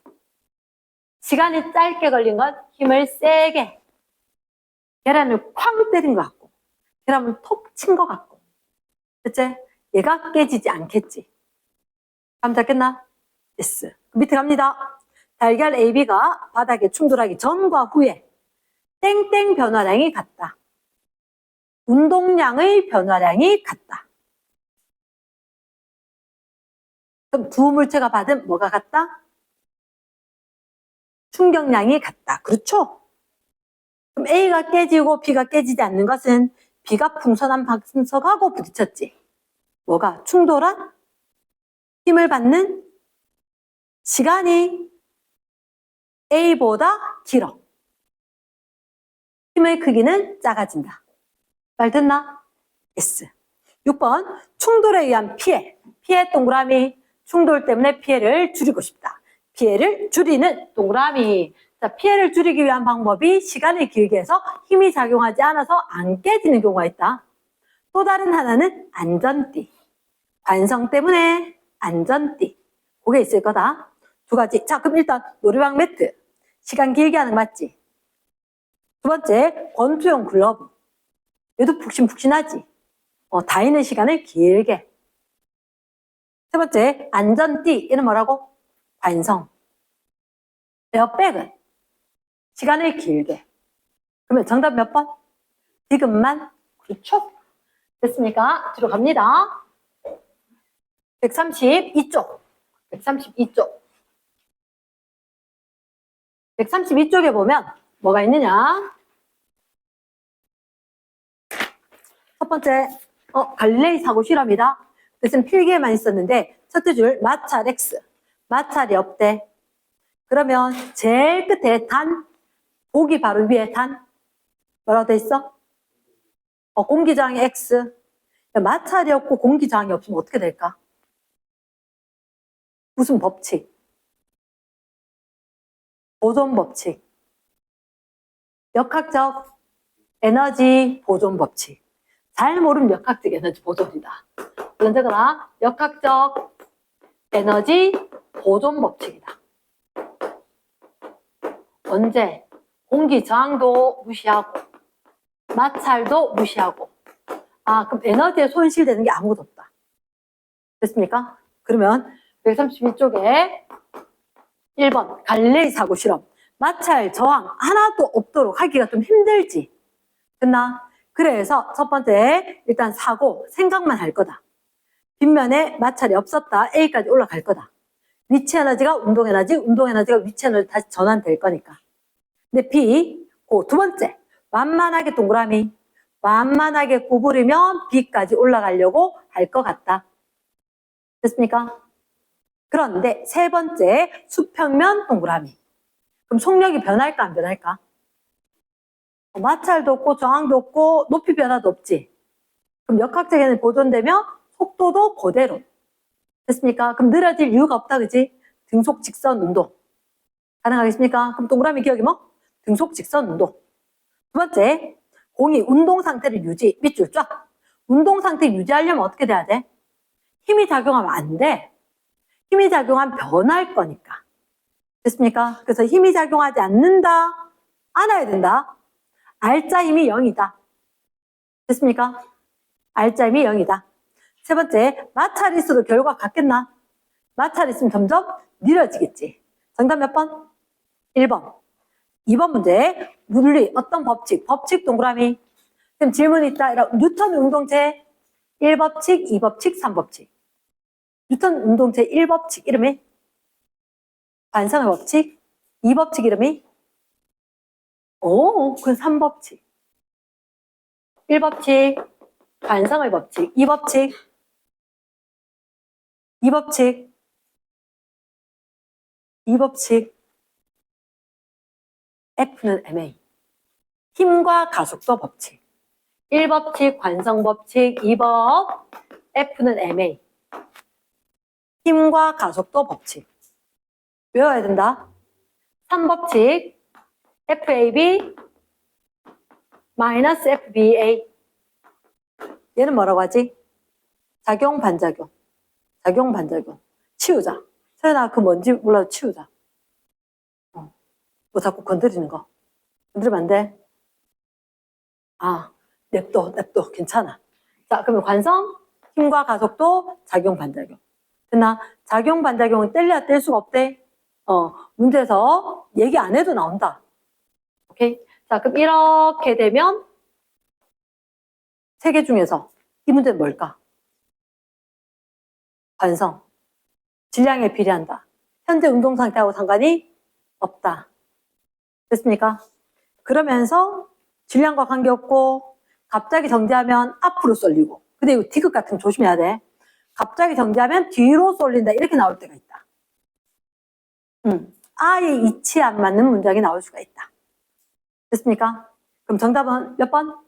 시간이 짧게 걸린 건 힘을 세게. 계란을 쾅 때린 것 같고 계란을 톡 친 것 같고. 그치? 얘가 깨지지 않겠지. 다음 잡겠나? 예스. 밑에 갑니다. 달걀 AB가 바닥에 충돌하기 전과 후에 땡땡 변화량이 같다. 운동량의 변화량이 같다. 그럼 두 물체가 받은 뭐가 같다? 충격량이 같다. 그렇죠? 그럼 A가 깨지고 B가 깨지지 않는 것은 B가 풍선한 방석하고 부딪혔지. 뭐가? 충돌한 힘을 받는 시간이 A보다 길어. 힘의 크기는 작아진다. 말 됐나? 예스. 6번 충돌에 의한 피해. 피해 동그라미. 충돌 때문에 피해를 줄이고 싶다. 피해를 줄이는 동그라미. 자, 피해를 줄이기 위한 방법이 시간을 길게 해서 힘이 작용하지 않아서 안 깨지는 경우가 있다. 또 다른 하나는 안전띠. 관성 때문에 안전띠. 그게 있을 거다. 두 가지. 자, 그럼 일단 놀이방 매트. 시간 길게 하는 거 맞지? 두 번째, 권투용 글러브. 얘도 푹신푹신하지? 다이는 시간을 길게. 세 번째, 안전띠. 얘는 뭐라고? 관성. 에어백은 시간을 길게. 그러면 정답 몇 번? 지금만. 그렇죠? 됐습니까? 뒤로 갑니다. 132쪽. 132쪽. 132쪽에 보면 뭐가 있느냐? 첫 번째, 갈릴레이 사고 실험이다. 그래서 필기에만 있었는데, 첫째 줄, 마찰 X. 마찰이 없대. 그러면 제일 끝에 단, 보기 바로 위에 단. 뭐라고 돼 있어? 공기저항이 X. 마찰이 없고 공기저항이 없으면 어떻게 될까? 무슨 법칙? 보존 법칙. 역학적 에너지 보존 법칙. 잘 모르면 역학적 에너지 보존이다. 언제거나 역학적 에너지 보존 법칙이다. 언제? 공기 저항도 무시하고 마찰도 무시하고. 그럼 에너지에 손실되는 게 아무것도 없다. 됐습니까? 그러면 132쪽에 1번 갈릴레이 사고 실험. 마찰 저항 하나도 없도록 하기가 좀 힘들지. 됐나? 그래서 첫 번째 일단 사고 생각만 할 거다. 뒷면에 마찰이 없었다. A까지 올라갈 거다. 위치 에너지가 운동 에너지, 운동 에너지가 위치 에너지 다시 전환될 거니까. 근데 B, 두 번째 완만하게 동그라미. 완만하게 구부리면 B까지 올라가려고 할 것 같다. 됐습니까? 그런데 세 번째 수평면 동그라미. 그럼 속력이 변할까 안 변할까? 마찰도 없고 저항도 없고 높이 변화도 없지. 그럼 역학적 에너지 보존되면 속도도 그대로. 됐습니까? 그럼 느려질 이유가 없다, 그지? 등속 직선 운동. 가능하겠습니까? 그럼 동그라미 기억이 뭐? 등속 직선 운동. 두 번째, 공이 운동 상태를 유지. 밑줄 쫙. 운동 상태 유지하려면 어떻게 돼야 돼? 힘이 작용하면 안 돼. 힘이 작용하면 변할 거니까. 됐습니까? 그래서 힘이 작용하지 않는다. 안아야 된다. 알짜 힘이 0이다. 됐습니까? 알짜 힘이 0이다. 세 번째, 마찰이 있어도 결과 같겠나? 마찰이 있으면 점점 느려지겠지. 정답 몇 번? 1번. 2번 문제, 물리 어떤 법칙? 법칙 동그라미. 그럼 질문이 있다. 뉴턴 운동체 1법칙, 2법칙, 3법칙. 뉴턴 운동체 1법칙 이름이 관성의 법칙, 2법칙 이름이 그건 3법칙. 1법칙, 관성의 법칙, 2법칙, 2법칙, 2법칙, F는 MA. 힘과 가속도 법칙. 1법칙, 관성 법칙, 2법, F는 MA. 힘과 가속도 법칙. 외워야 된다. 3법칙, FAB, 마이너스 FBA. 얘는 뭐라고 하지? 작용, 반작용. 작용, 반작용. 치우자. 서연아, 그 뭔지 몰라도 치우자. 뭐 자꾸 건드리는 거. 건드리면 안 돼. 냅둬. 괜찮아. 자, 그러면 관성, 힘과 가속도, 작용, 반작용. 됐나? 작용, 반작용은 뗄래야 뗄 수가 없대. 문제에서 얘기 안 해도 나온다. 오케이? 자, 그럼 이렇게 되면 세 개 중에서 이 문제는 뭘까? 관성. 질량에 비례한다. 현재 운동 상태하고 상관이 없다. 됐습니까? 그러면서 질량과 관계없고 갑자기 정지하면 앞으로 쏠리고. 근데 이거 디귿 같은 거 조심해야 돼. 갑자기 정지하면 뒤로 쏠린다. 이렇게 나올 때가 있다. 아예 이치에 안 맞는 문장이 나올 수가 있다. 됐습니까? 그럼 정답은 몇 번?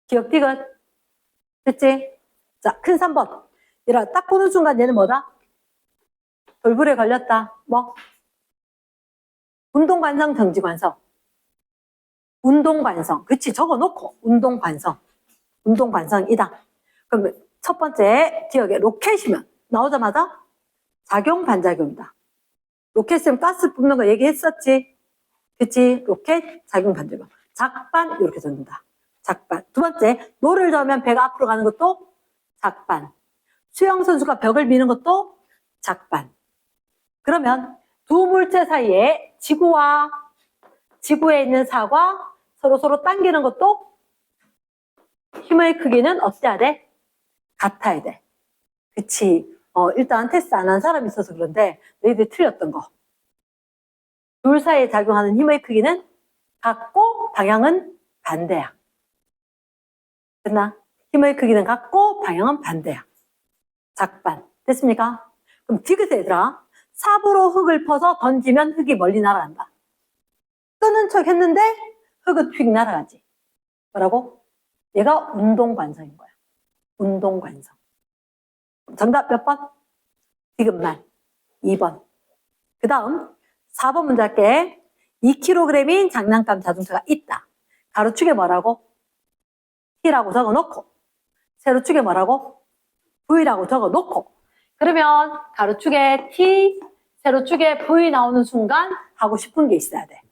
기억 디귿. 됐지? 자, 큰 3번. 얘들아, 딱 보는 순간 얘는 뭐다? 돌불에 걸렸다. 뭐? 운동관성, 정지관성. 운동관성. 그치, 적어놓고. 운동관성. 운동관성이다. 그럼 첫 번째 기억에 로켓이면 나오자마자 작용, 반작용이다. 로켓은 가스 뿜는 거 얘기했었지? 그치? 로켓, 작용, 반작용. 작반, 이렇게 적는다. 작반. 두 번째, 노를 저으면 배가 앞으로 가는 것도 작반. 수영선수가 벽을 미는 것도 작반. 그러면 두 물체 사이에 지구에 있는 사과 서로 당기는 것도 힘의 크기는 어때야 돼? 같아야 돼. 그치? 일단 테스트 안 한 사람이 있어서 그런데 너희들이 틀렸던 거. 둘 사이에 작용하는 힘의 크기는 같고 방향은 반대야. 됐나? 힘의 크기는 같고 방향은 반대야. 작반. 됐습니까? 그럼 디귿 얘들아. 삽으로 흙을 퍼서 던지면 흙이 멀리 날아간다. 뜨는 척 했는데 흙은 휙 날아가지. 뭐라고? 얘가 운동관성인 거야. 운동관성. 정답 몇 번? 디귿만. 2번. 그 다음 4번 문제 할게. 2kg인 장난감 자동차가 있다. 가로축에 뭐라고? T라고 적어놓고 세로축에 뭐라고? V라고 적어놓고 그러면 가로축에 T, 세로축에 V 나오는 순간 하고 싶은 게 있어야 돼.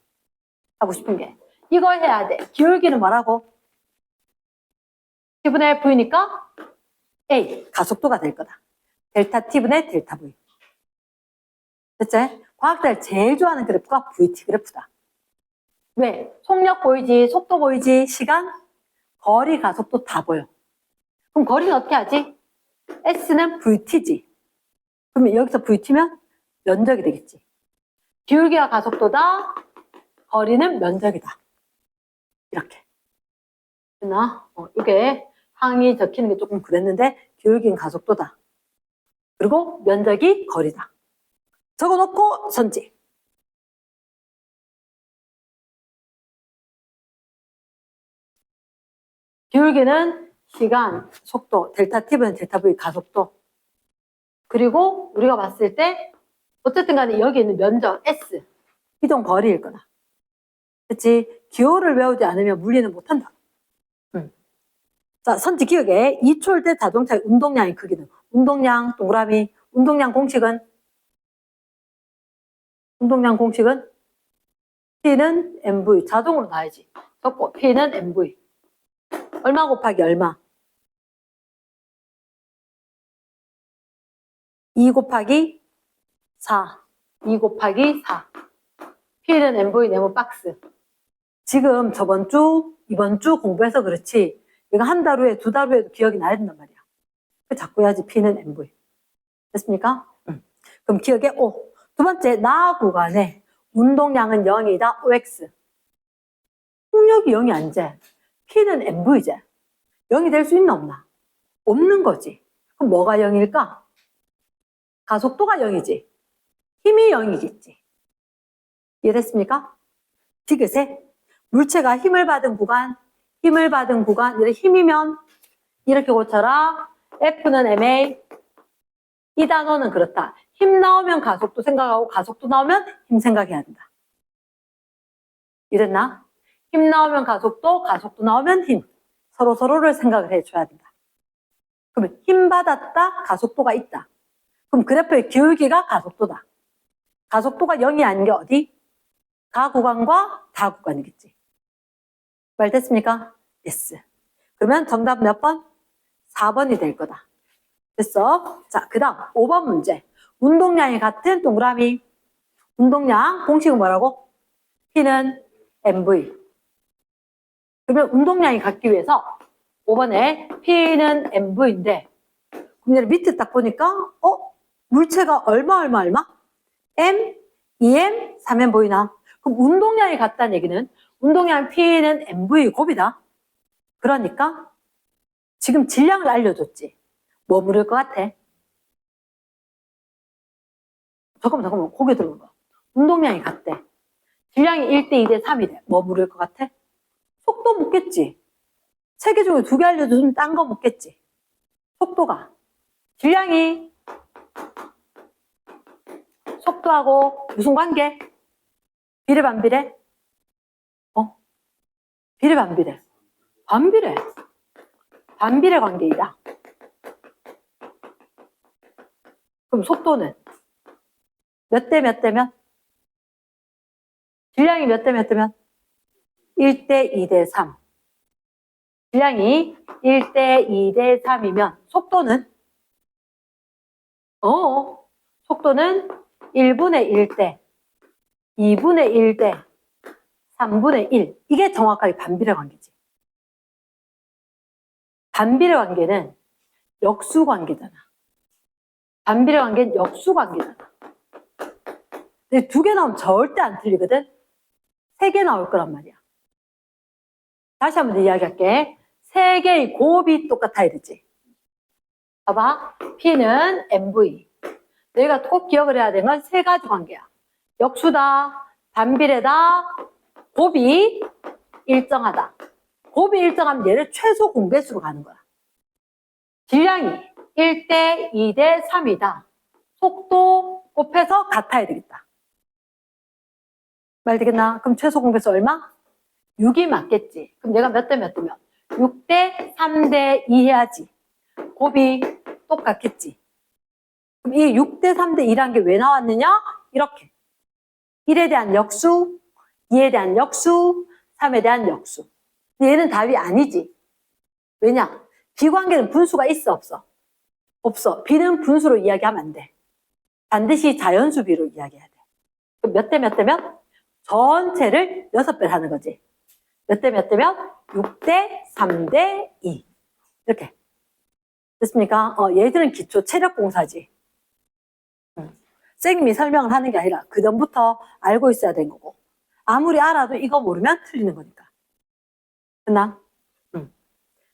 하고 싶은 게. 이거 해야 돼. 기울기는 뭐라고? T분의 V니까 A, 가속도가 될 거다. 델타 T분의 델타 V. 됐지? 과학자들 제일 좋아하는 그래프가 VT 그래프다. 왜? 속력 보이지, 속도 보이지, 시간, 거리, 가속도 다 보여. 그럼 거리는 어떻게 하지? S는 VT지. 그러면 여기서 VT면 면적이 되겠지. 기울기가 가속도다, 거리는 면적이다. 이렇게. 됐나? 이게 항이 적히는 게 조금 그랬는데 기울기는 가속도다. 그리고 면적이 거리다. 적어놓고 선지. 기울기는 시간, 속도, 델타 T분의 델타 V 가속도. 그리고 우리가 봤을 때 어쨌든 간에 여기 있는 면적 S, 이동 거리일 거다. 그치? 기호를 외우지 않으면 물리는 못한다. 자, 선지 기억에 2초일 때 자동차의 운동량의 크기는 운동량 동그라미, 운동량 공식은 P는 MV, 자동으로 나야지. 적고 P는 MV. 얼마 곱하기 얼마? 2 곱하기 4. 2 곱하기 4. P는 MV 네모 박스. 지금 저번 주, 이번 주 공부해서 그렇지. 이거 한 달 후에, 두 달 후에도 기억이 나야 된단 말이야. 자꾸 해야지 P는 MV. 됐습니까? 그럼 기억에 O. 두 번째, 나 구간에 운동량은 0이다. OX. 속력이 0이 안 돼. P는 MV지. 0이 될 수 있나 없나? 없는 거지. 그럼 뭐가 0일까? 가속도가 0이지. 힘이 0이겠지. 이해됐습니까? 디귿에 물체가 힘을 받은 구간, 이래 힘이면 이렇게 고쳐라. F는 MA. 이 단어는 그렇다. 힘 나오면 가속도 생각하고 가속도 나오면 힘 생각해야 된다. 이랬나? 힘 나오면 가속도, 가속도 나오면 힘. 서로를 생각을 해줘야 된다. 그러면 힘 받았다, 가속도가 있다. 그럼 그래프의 기울기가 가속도다. 가속도가 0이 아닌 게 어디? 가 구간과 다 구간이겠지. 말 됐습니까? yes. 그러면 정답 몇 번? 4번이 될 거다. 됐어? 자, 그 다음 5번 문제. 운동량이 같은 동그라미. 운동량 공식은 뭐라고? P는 MV. 그러면 운동량이 같기 위해서 5번에 P는 MV인데 그럼 밑에 딱 보니까 물체가 얼마? M, 2M, 3M 보이나? 그럼 운동량이 같다는 얘기는 운동량 P는 MV 곱이다. 그러니까 지금 질량을 알려줬지. 뭐 물을 것 같아? 잠깐만 고개 들어봐. 운동량이 같대. 질량이 1대 2대 3이래. 뭐 물을 것 같아? 속도 묻겠지. 세 개 중에 2개 알려줬으면 딴 거 묻겠지. 속도가. 질량이 속도하고 무슨 관계? 비례 반비례? 비례 반비례. 반비례 관계이다. 그럼 속도는 몇 대 몇 대면? 질량이 몇 대 몇 대면? 1대 2대 3. 질량이 1대 2대 3이면 속도는? 속도는 1분의 1대 2분의 1대 3분의 1. 이게 정확하게 반비례 관계지. 반비례 관계는 역수 관계잖아. 반비례 관계는 역수 관계잖아. 근데 2개 나오면 절대 안 틀리거든? 3개 나올 거란 말이야. 다시 한번 이야기할게. 세 개의 곱이 똑같아야 되지. 봐봐. P는 MV. 너희가 꼭 기억을 해야 되는 건 세 가지 관계야. 역수다, 반비례다, 곱이 일정하다. 곱이 일정하면 얘를 최소 공배수로 가는 거야. 질량이 1대 2대 3이다. 속도 곱해서 같아야 되겠다. 말 되겠나? 그럼 최소 공배수 얼마? 6이 맞겠지. 그럼 얘가 몇 대 몇 대면? 6대 3대 2 해야지. 곱이 똑같겠지. 그럼 이 6대 3대 2라는 게 왜 나왔느냐? 이렇게. 1에 대한 역수, 2에 대한 역수, 3에 대한 역수. 얘는 답이 아니지. 왜냐? 비관계는 분수가 있어, 없어? 없어. B는 분수로 이야기하면 안 돼. 반드시 자연수비로 이야기해야 돼. 그럼 몇 대 몇 대면? 전체를 6배 하는 거지. 몇 대 몇 대면? 6대 3대 2. 이렇게. 됐습니까? 얘들은 기초 체력 공사지. 쌤이 설명을 하는 게 아니라 그 전부터 알고 있어야 되는 거고. 아무리 알아도 이거 모르면 틀리는 거니까. 됐나?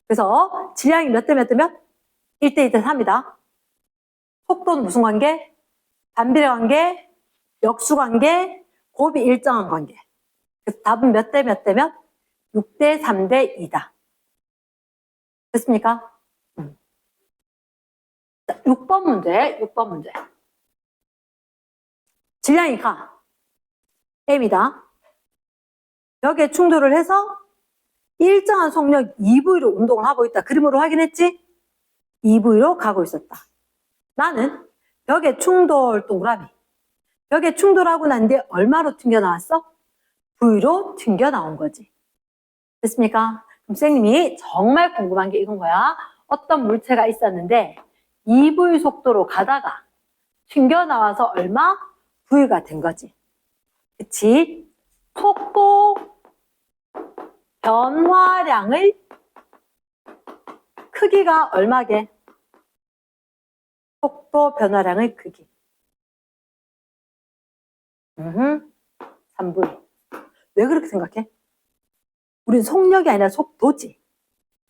그래서 질량이 몇 대 몇 대면? 1대 2대 3이다. 속도는 무슨 관계? 반비례 관계, 역수 관계, 곱이 일정한 관계. 그래서 답은 몇 대 몇 대면? 6대 3대 2다. 됐습니까? 6번 문제, 6번 문제. 질량이 가. M이다. 벽에 충돌을 해서 일정한 속력 2V로 운동을 하고 있다. 그림으로 확인했지? 2V로 가고 있었다. 나는 벽에 충돌 동그라미. 벽에 충돌하고 난 뒤에 얼마로 튕겨나왔어? V로 튕겨나온 거지. 됐습니까? 그럼 선생님이 정말 궁금한 게 이건 거야. 어떤 물체가 있었는데 2V 속도로 가다가 튕겨나와서 얼마? V가 된 거지. 그치? 속도 변화량의 크기가 얼마게? 속도 변화량의 크기. 3V. 왜 그렇게 생각해? 우린 속력이 아니라 속도지.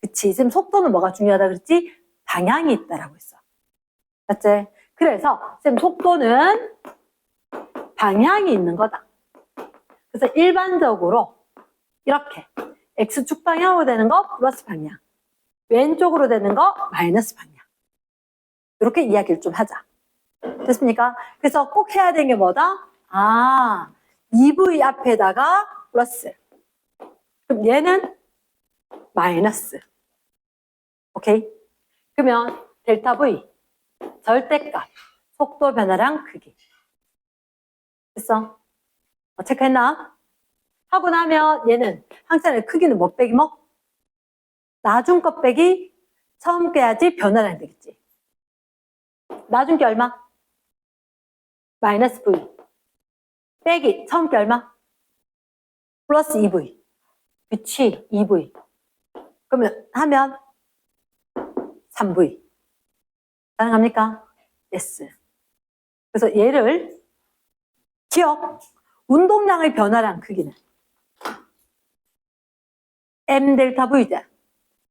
그치? 지금 속도는 뭐가 중요하다 그랬지? 방향이 있다라고 했어. 맞지? 그래서 쌤 속도는 방향이 있는 거다. 그래서 일반적으로 이렇게 X축 방향으로 되는 거 플러스 방향, 왼쪽으로 되는 거 마이너스 방향. 이렇게 이야기를 좀 하자. 됐습니까? 그래서 꼭 해야 되는 게 뭐다? 2V 앞에다가 플러스. 그럼 얘는 마이너스. 오케이? 그러면 델타 V, 절대값, 속도 변화량 크기. 됐어? 체크했나? 하고 나면 얘는 항상 크기는 뭐 빼기 뭐? 나중 것 빼기 처음 깨야지 변화량 되겠지. 나중 게 얼마? 마이너스 V. 빼기 처음 게 얼마? 플러스 2V. 그치? 2V. 그러면 하면 3V. 가능합니까? yes. 그래서 얘를 기억. 운동량의 변화량 크기는 M 델타 V자.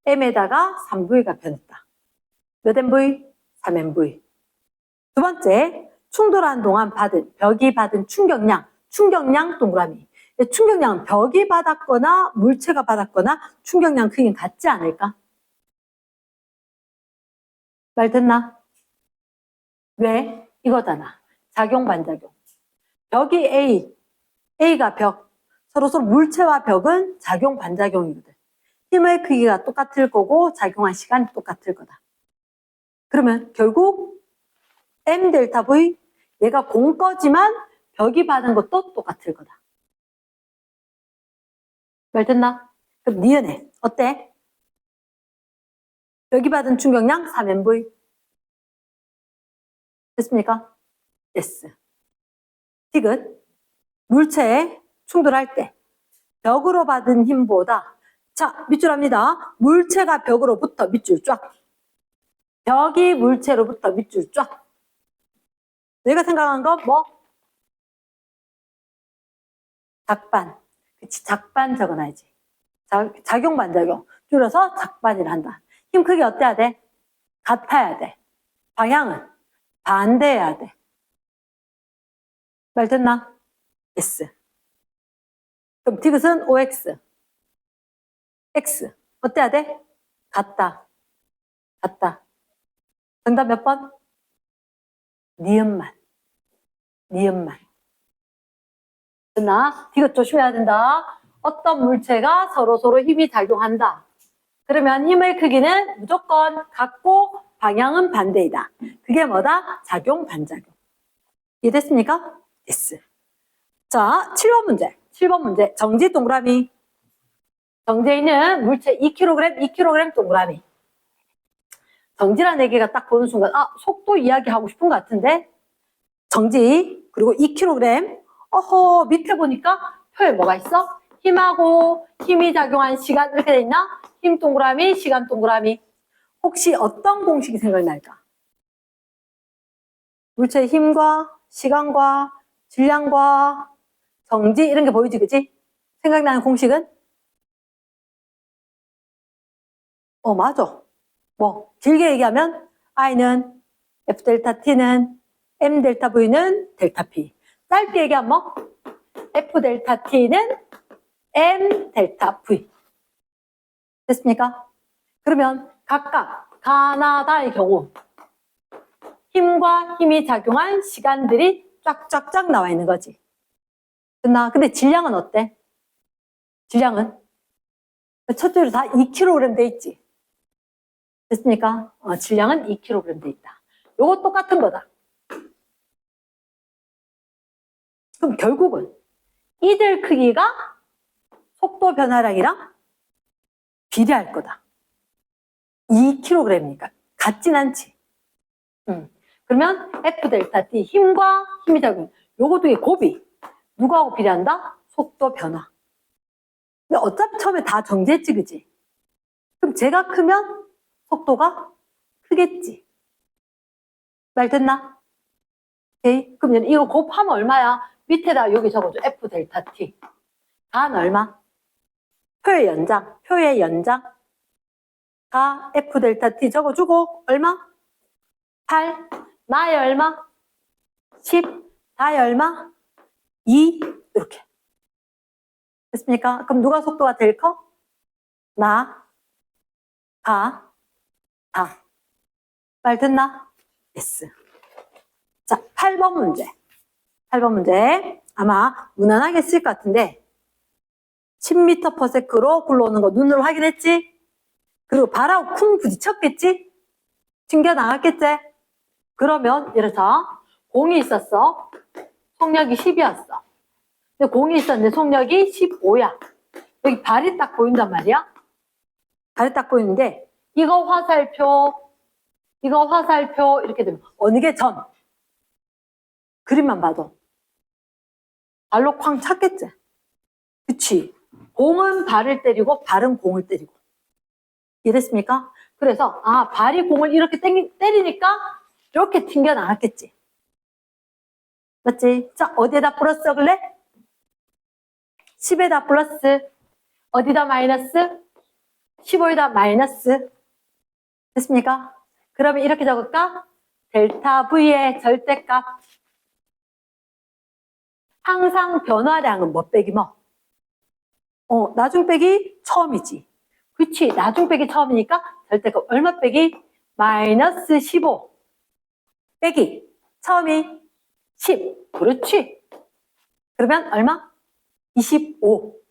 M에다가 3V가 변했다. 몇 MV? 3MV. 두 번째, 충돌하는 동안 벽이 받은 충격량 동그라미. 충격량은 벽이 받았거나 물체가 받았거나 충격량 크기는 같지 않을까? 말 됐나? 왜? 이거잖아. 작용, 반작용. 벽이 A가 벽. 서로 물체와 벽은 작용, 반작용이거든. 힘의 크기가 똑같을 거고 작용한 시간이 똑같을 거다. 그러면 결국 M 델타 V, 얘가 공거지만 벽이 받은 것도 똑같을 거다. 말 됐나? 그럼 니은에 어때? 벽이 받은 충격량 3MV. 됐습니까? yes. 디귿, 물체에 충돌할 때 벽으로 받은 힘보다, 자, 밑줄 합니다. 물체가 벽으로부터 밑줄 쫙. 벽이 물체로부터 밑줄 쫙. 내가 생각한 거 뭐? 작반. 그치, 작반 적어놔야지. 작용, 반작용. 줄여서 작반이라 한다. 힘 크기 어때야 돼? 같아야 돼. 방향은 반대해야 돼. 말 됐나? S. 그럼 디귿은 OX. X. 어때야 돼? 같다. 같다. 정답 몇 번? 니은만. 니은만. 됐나? 디귿 조심해야 된다. 어떤 물체가 서로 힘이 작용한다. 그러면 힘의 크기는 무조건 같고 방향은 반대이다. 그게 뭐다? 작용, 반작용. 이해됐습니까? yes. 자, 7번 문제. 7번 문제. 정지 동그라미. 정지에 있는 물체 2kg, 2kg 동그라미. 정지라는 얘기가 딱 보는 순간, 속도 이야기하고 싶은 것 같은데? 정지, 그리고 2kg. 어허, 밑에 보니까 표에 뭐가 있어? 힘하고 힘이 작용한 시간, 이렇게 돼 있나? 힘 동그라미, 시간 동그라미. 혹시 어떤 공식이 생각날까? 물체의 힘과 시간과 질량과 정지 이런 게 보이지, 그치? 생각나는 공식은? 맞아. 뭐 길게 얘기하면 I는 F 델타 T는 M 델타 V는 델타 P. 짧게 얘기하면 뭐? F 델타 T는 M 델타 V. 됐습니까? 그러면 각각 가나다의 경우 힘과 힘이 작용한 시간들이 쫙쫙쫙 나와 있는 거지. 근데 질량은 어때? 질량은? 첫 줄로 다 2kg 돼 있지. 됐습니까? 질량은 2kg 돼 있다. 요거 똑같은 거다. 그럼 결국은 이들 크기가 속도 변화량이랑 비례할 거다. 2kg이니까 같진 않지. 그러면 F 델타 T 힘과 힘이 작용. 요거 두개 곱이 누구하고 비례한다? 속도 변화. 근데 어차피 처음에 다 정지했지, 그지? 그럼 제가 크면 속도가 크겠지. 말 됐나? 오케이. 그럼 이거 곱하면 얼마야? 밑에다 여기 적어줘. F 델타 T. 간 얼마? 표의 연장. 표의 연장. 가 F 델타 T 적어주고 얼마? 8. 나의 얼마? 10. 다의 얼마? 2. 이렇게. 됐습니까? 그럼 누가 속도가 제일 커? 나, 가, 다. 말 됐나? yes. 자, 8번 문제. 8번 문제. 아마 무난하게 쓸 것 같은데 10m/s로 굴러오는 거 눈으로 확인했지? 그리고 발하고 쿵 부딪혔겠지? 튕겨나갔겠지? 그러면 예를 들어 공이 있었어. 속력이 10이었어. 근데 공이 있었는데 속력이 15야. 여기 발이 딱 보인단 말이야. 발이 딱 보이는데 이거 화살표 이렇게 되면 어느 게 전? 그림만 봐도 발로 쾅 찼겠지? 그치? 공은 발을 때리고 발은 공을 때리고. 이해됐습니까? 그래서 발이 공을 이렇게 때리니까 이렇게 튕겨나갔겠지. 맞지? 자, 어디에다 플러스 적을래? 10에다 플러스. 어디다 마이너스? 15에다 마이너스. 됐습니까? 그러면 이렇게 적을까? 델타 V의 절대값. 항상 변화량은 뭐 빼기 뭐? 나중 빼기 처음이지. 그치? 나중 빼기 처음이니까 절대값 얼마 빼기? 마이너스 15 빼기 처음이 10. 그렇지? 그러면 얼마? 25.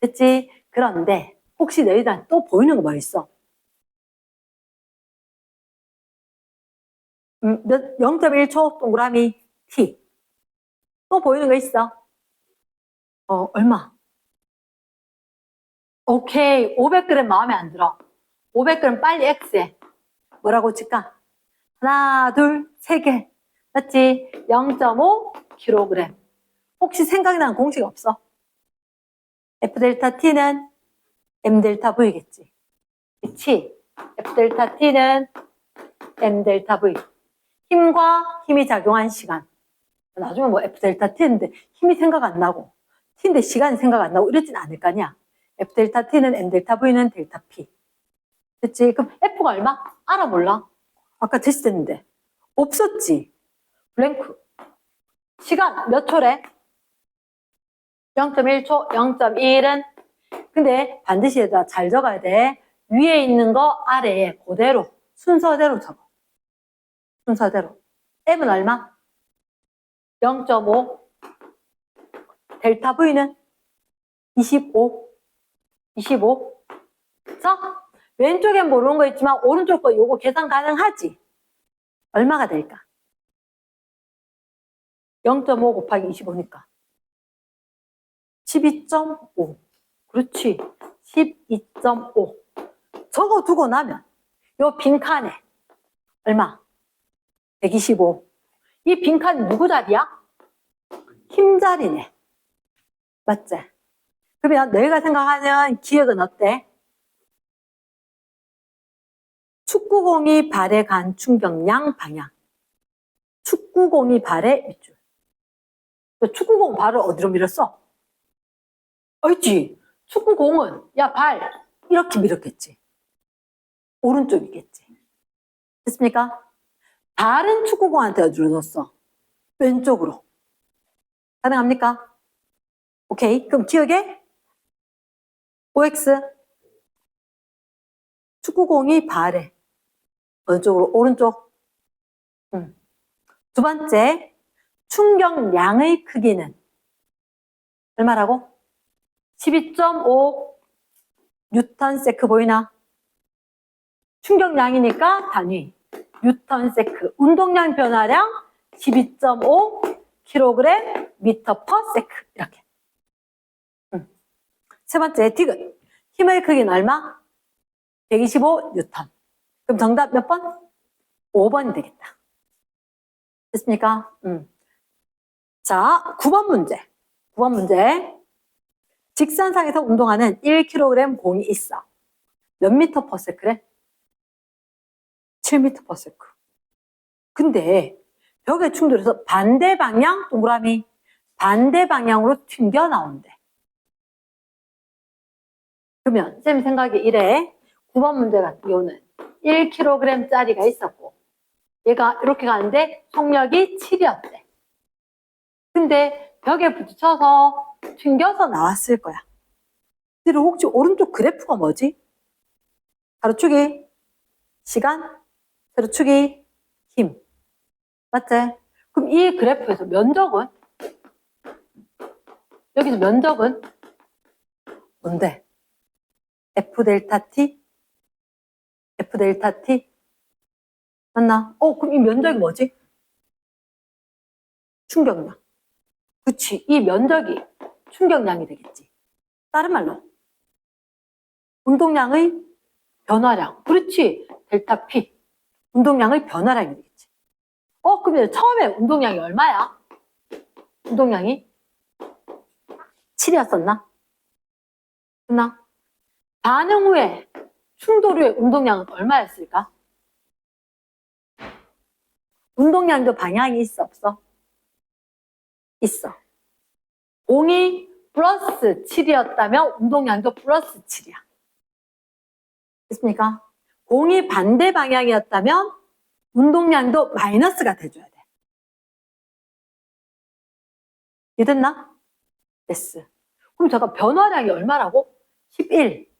됐지? 그런데 혹시 너희들 또 보이는 거 뭐 있어? 0.1초 동그라미 T. 또 보이는 거 있어? 얼마? 오케이. 500g 마음에 안 들어. 500g 빨리 X해. 뭐라고 칠까? 하나, 둘, 세 개. 맞지? 0.5kg. 혹시 생각나는 공식 없어? F 델타 T는 M 델타 V겠지. 그치? F 델타 T는 M 델타 V. 힘과 힘이 작용한 시간. 나중에 뭐 F 델타 T인데 힘이 생각 안 나고 T인데 시간이 생각 안 나고 이러진 않을 거 아니야. F 델타 T는 M 델타 V는 델타 P. 됐지? 그럼 F가 얼마? 알아 몰라? 아까 제시됐는데. 없었지? 블랭크. 시간 몇 초래? 0.1초, 0.1은? 근데 반드시 얘들아 잘 적어야 돼. 위에 있는 거 아래에 그대로 순서대로 적어. 순서대로. M은 얼마? 0.5. 델타 V는 25. 25. 자, 왼쪽엔 모르는 거 있지만 오른쪽 거 요거 계산 가능하지? 얼마가 될까? 0.5 곱하기 25니까 12.5. 그렇지. 12.5. 적어두고 나면 요 빈칸에 얼마? 125. 이 빈칸이 누구 자리야? 힘 자리네. 맞지? 그러면 너희가 생각하는 기억은 어때? 축구공이 발에 간 충격량 방향. 축구공이 발에 밑줄. 축구공 발을 어디로 밀었어? 알지? 축구공은 야 발 이렇게 밀었겠지. 오른쪽이겠지. 됐습니까? 발은 축구공한테 어디로 뒀어? 왼쪽으로. 가능합니까? 오케이. 그럼 기억에 OX 축구공이 발에 어느 쪽으로? 오른쪽. 두 번째, 충격량의 크기는 얼마라고? 12.5 뉴턴 세크 보이나? 충격량이니까 단위 뉴턴 세크. 운동량 변화량 12.5 kg 미터 퍼 세크. 이렇게. 세 번째, 디귿. 힘의 크기는 얼마? 125 뉴턴. 그럼 정답 몇 번? 5번이 되겠다. 됐습니까? 자, 9번 문제. 9번 문제. 직선상에서 운동하는 1kg 공이 있어. 몇 미터 퍼 세크래? 7미터 퍼 세크. 근데 벽에 충돌해서 반대 방향 동그라미 반대 방향으로 튕겨 나오는데. 그러면 쌤 생각에 이래. 9번 문제 같은 경우는 1kg 짜리가 있었고 얘가 이렇게 가는데 속력이 7이었대. 근데 벽에 부딪혀서 튕겨서 나왔을 거야. 근데 혹시 오른쪽 그래프가 뭐지? 가로축이 시간, 세로축이 힘. 맞지? 그럼 이 그래프에서 면적은? 여기서 면적은 뭔데? F 델타 T? F 델타 T? 맞나? 그럼 이 면적이 뭐지? 충격량. 그치. 이 면적이 충격량이 되겠지. 다른 말로 운동량의 변화량. 그렇지. 델타 P. 운동량의 변화량이 되겠지. 그러면 처음에 운동량이 얼마야? 운동량이 7이었었나? 맞나? 반응 후에 충돌 후에 운동량은 얼마였을까? 운동량도 방향이 있어 없어? 있어. 공이 플러스 7이었다면 운동량도 플러스 7이야. 됐습니까? 공이 반대 방향이었다면 운동량도 마이너스가 돼줘야 돼. 이해됐나? 됐어. 그럼 잠깐 변화량이 얼마라고? 11.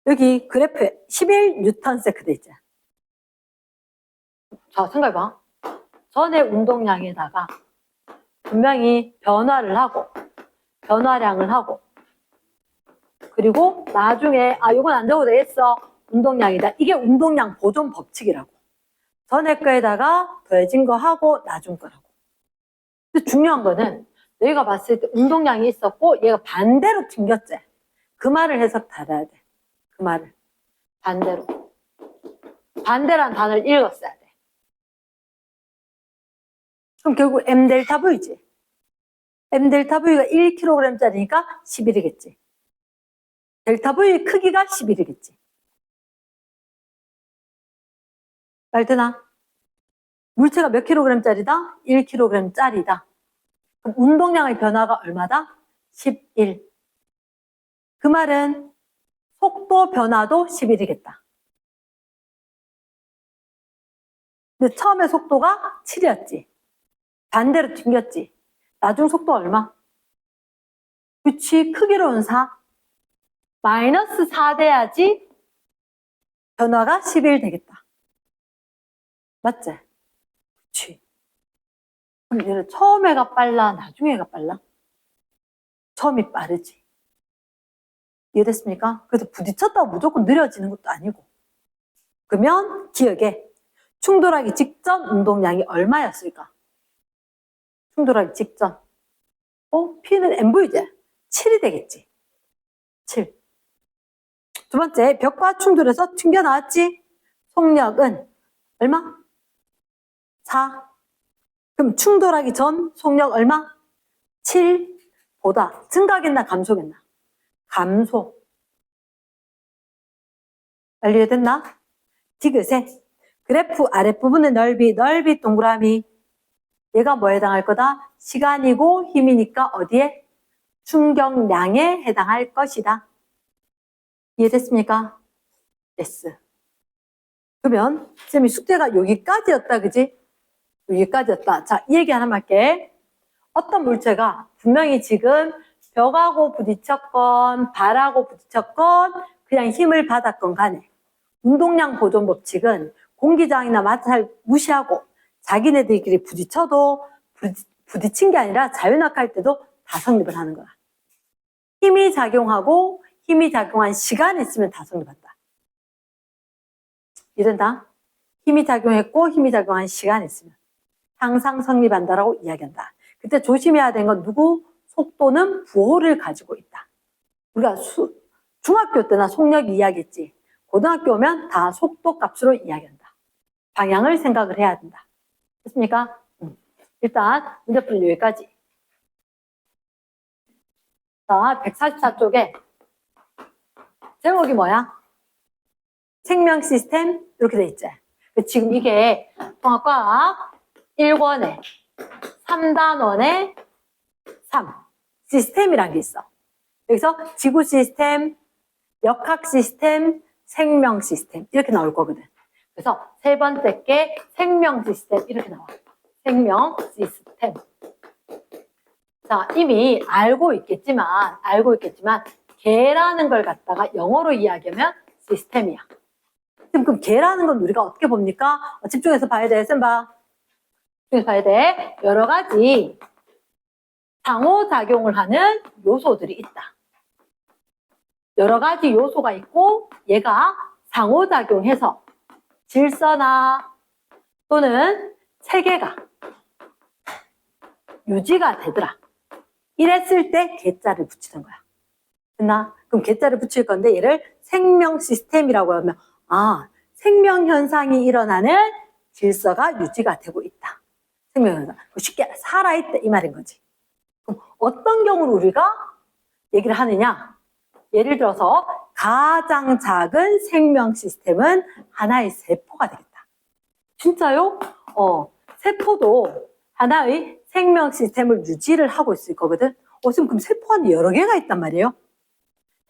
여기 그래프에 11 뉴턴 세크 돼 있잖아. 자, 생각해봐. 전에 운동량에다가 분명히 변화를 하고 변화량을 하고 그리고 나중에 이건 안 적어도 되겠어. 운동량이다. 이게 운동량 보존 법칙이라고. 전에 거에다가 더해진 거 하고 나중 거라고. 근데 중요한 거는 너희가 봤을 때 운동량이 있었고 얘가 반대로 튕겼지. 그 말을 해석 달아야 돼. 그 말을. 반대로. 반대란 단어를 읽었어야 돼. 그럼 결국 M 델타 V지. M 델타 V가 1kg짜리니까 11이겠지. 델타 V의 크기가 11이겠지. 말 되나? 물체가 몇 kg짜리다? 1kg짜리다. 그럼 운동량의 변화가 얼마다? 11. 그 말은 속도 변화도 11이겠다. 근데 처음에 속도가 7이었지. 반대로 튕겼지. 나중 속도 얼마? 그치, 크기로는 4. 마이너스 4 돼야지 변화가 11 되겠다. 맞지? 그치. 그럼 얘는 처음에가 빨라, 나중에가 빨라? 처음이 빠르지. 이해됐습니까? 그래서 부딪혔다고 무조건 느려지는 것도 아니고. 그러면 기억에 충돌하기 직전 운동량이 얼마였을까? 충돌하기 직전. P는 MV제 7이 되겠지. 7. 두 번째, 벽과 충돌해서 튕겨나왔지? 속력은 얼마? 4. 그럼 충돌하기 전 속력 얼마? 7보다 증가하겠나 감소겠나? 감소. 빨리 이해됐나? 디귿에 그래프 아랫부분의 넓이 동그라미. 얘가 뭐에 해당할 거다? 시간이고 힘이니까 어디에? 충격량에 해당할 것이다. 이해됐습니까? yes. 그러면 쌤이 숙제가 여기까지였다, 그지? 여기까지였다. 자, 이 얘기 하나만 할게. 어떤 물체가 분명히 지금 벽하고 부딪혔건 발하고 부딪혔건 그냥 힘을 받았건 간에 운동량 보존 법칙은 공기장이나 마찰 무시하고 자기네들끼리 부딪혀도 부딪힌 게 아니라 자유낙하할 때도 다 성립을 하는 거야. 힘이 작용하고 힘이 작용한 시간이 있으면 다 성립한다. 이른다. 힘이 작용했고 힘이 작용한 시간이 있으면 항상 성립한다라고 이야기한다. 그때 조심해야 되는 건 누구? 속도는 부호를 가지고 있다. 우리가 중학교 때나 속력 이야기했지. 고등학교 오면 다 속도 값으로 이야기한다. 방향을 생각을 해야 된다. 됐습니까? 일단 문제풀이 여기까지. 자, 144쪽에 제목이 뭐야? 생명 시스템 이렇게 돼 있지. 지금 이게 통합과학 1권에 3단원에 3 시스템이라는 게 있어. 여기서 지구 시스템, 역학 시스템, 생명 시스템 이렇게 나올 거거든. 그래서 세 번째 게 생명 시스템 이렇게 나와. 생명 시스템. 자, 이미 알고 있겠지만 개라는 걸 갖다가 영어로 이야기하면 시스템이야. 그럼 개라는 건 우리가 어떻게 봅니까? 집중해서 봐야 돼. 쌤 봐. 집중해서 봐야 돼. 여러 가지 상호작용을 하는 요소들이 있다. 여러 가지 요소가 있고 얘가 상호작용해서 질서나 또는 체계가 유지가 되더라. 이랬을 때 개자를 붙이는 거야. 됐나? 그럼 개자를 붙일 건데 얘를 생명 시스템이라고 하면 생명 현상이 일어나는 질서가 유지가 되고 있다. 생명 현상. 쉽게 살아있다 이 말인 거지. 그럼 어떤 경우로 우리가 얘기를 하느냐? 예를 들어서 가장 작은 생명 시스템은 하나의 세포가 되겠다. 진짜요? 세포도 하나의 생명 시스템을 유지를 하고 있을 거거든. 지금 그럼 세포 안에 여러 개가 있단 말이에요.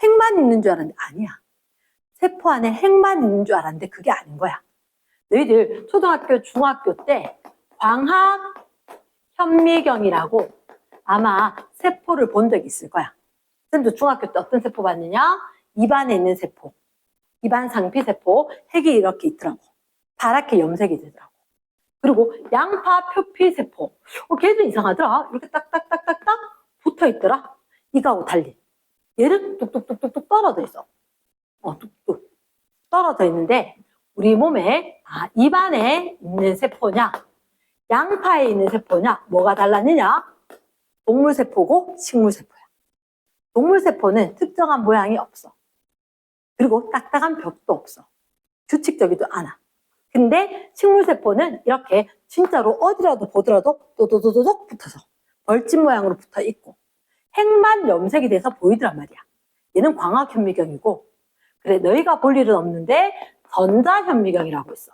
핵만 있는 줄 알았는데 아니야. 세포 안에 핵만 있는 줄 알았는데 그게 아닌 거야. 너희들 초등학교, 중학교 때 광학 현미경이라고 아마 세포를 본 적이 있을 거야. 쌤도 중학교 때 어떤 세포 봤느냐? 입안에 있는 세포. 입안 상피세포. 핵이 이렇게 있더라고. 파랗게 염색이 되더라고. 그리고 양파 표피세포. 걔도 이상하더라. 이렇게 딱딱딱딱딱 붙어 있더라. 이거하고 달리. 얘는 뚝뚝뚝뚝뚝 떨어져 있어. 뚝뚝 떨어져 있는데 우리 몸에 입안에 있는 세포냐 양파에 있는 세포냐 뭐가 달랐느냐? 동물세포고 식물세포야. 동물세포는 특정한 모양이 없어. 그리고 딱딱한 벽도 없어. 규칙적이도 않아. 근데 식물세포는 이렇게 진짜로 어디라도 보더라도 또도도도독 붙어서 벌집 모양으로 붙어 있고 핵만 염색이 돼서 보이더란 말이야. 얘는 광학현미경이고 그래 너희가 볼 일은 없는데 전자현미경이라고 있어.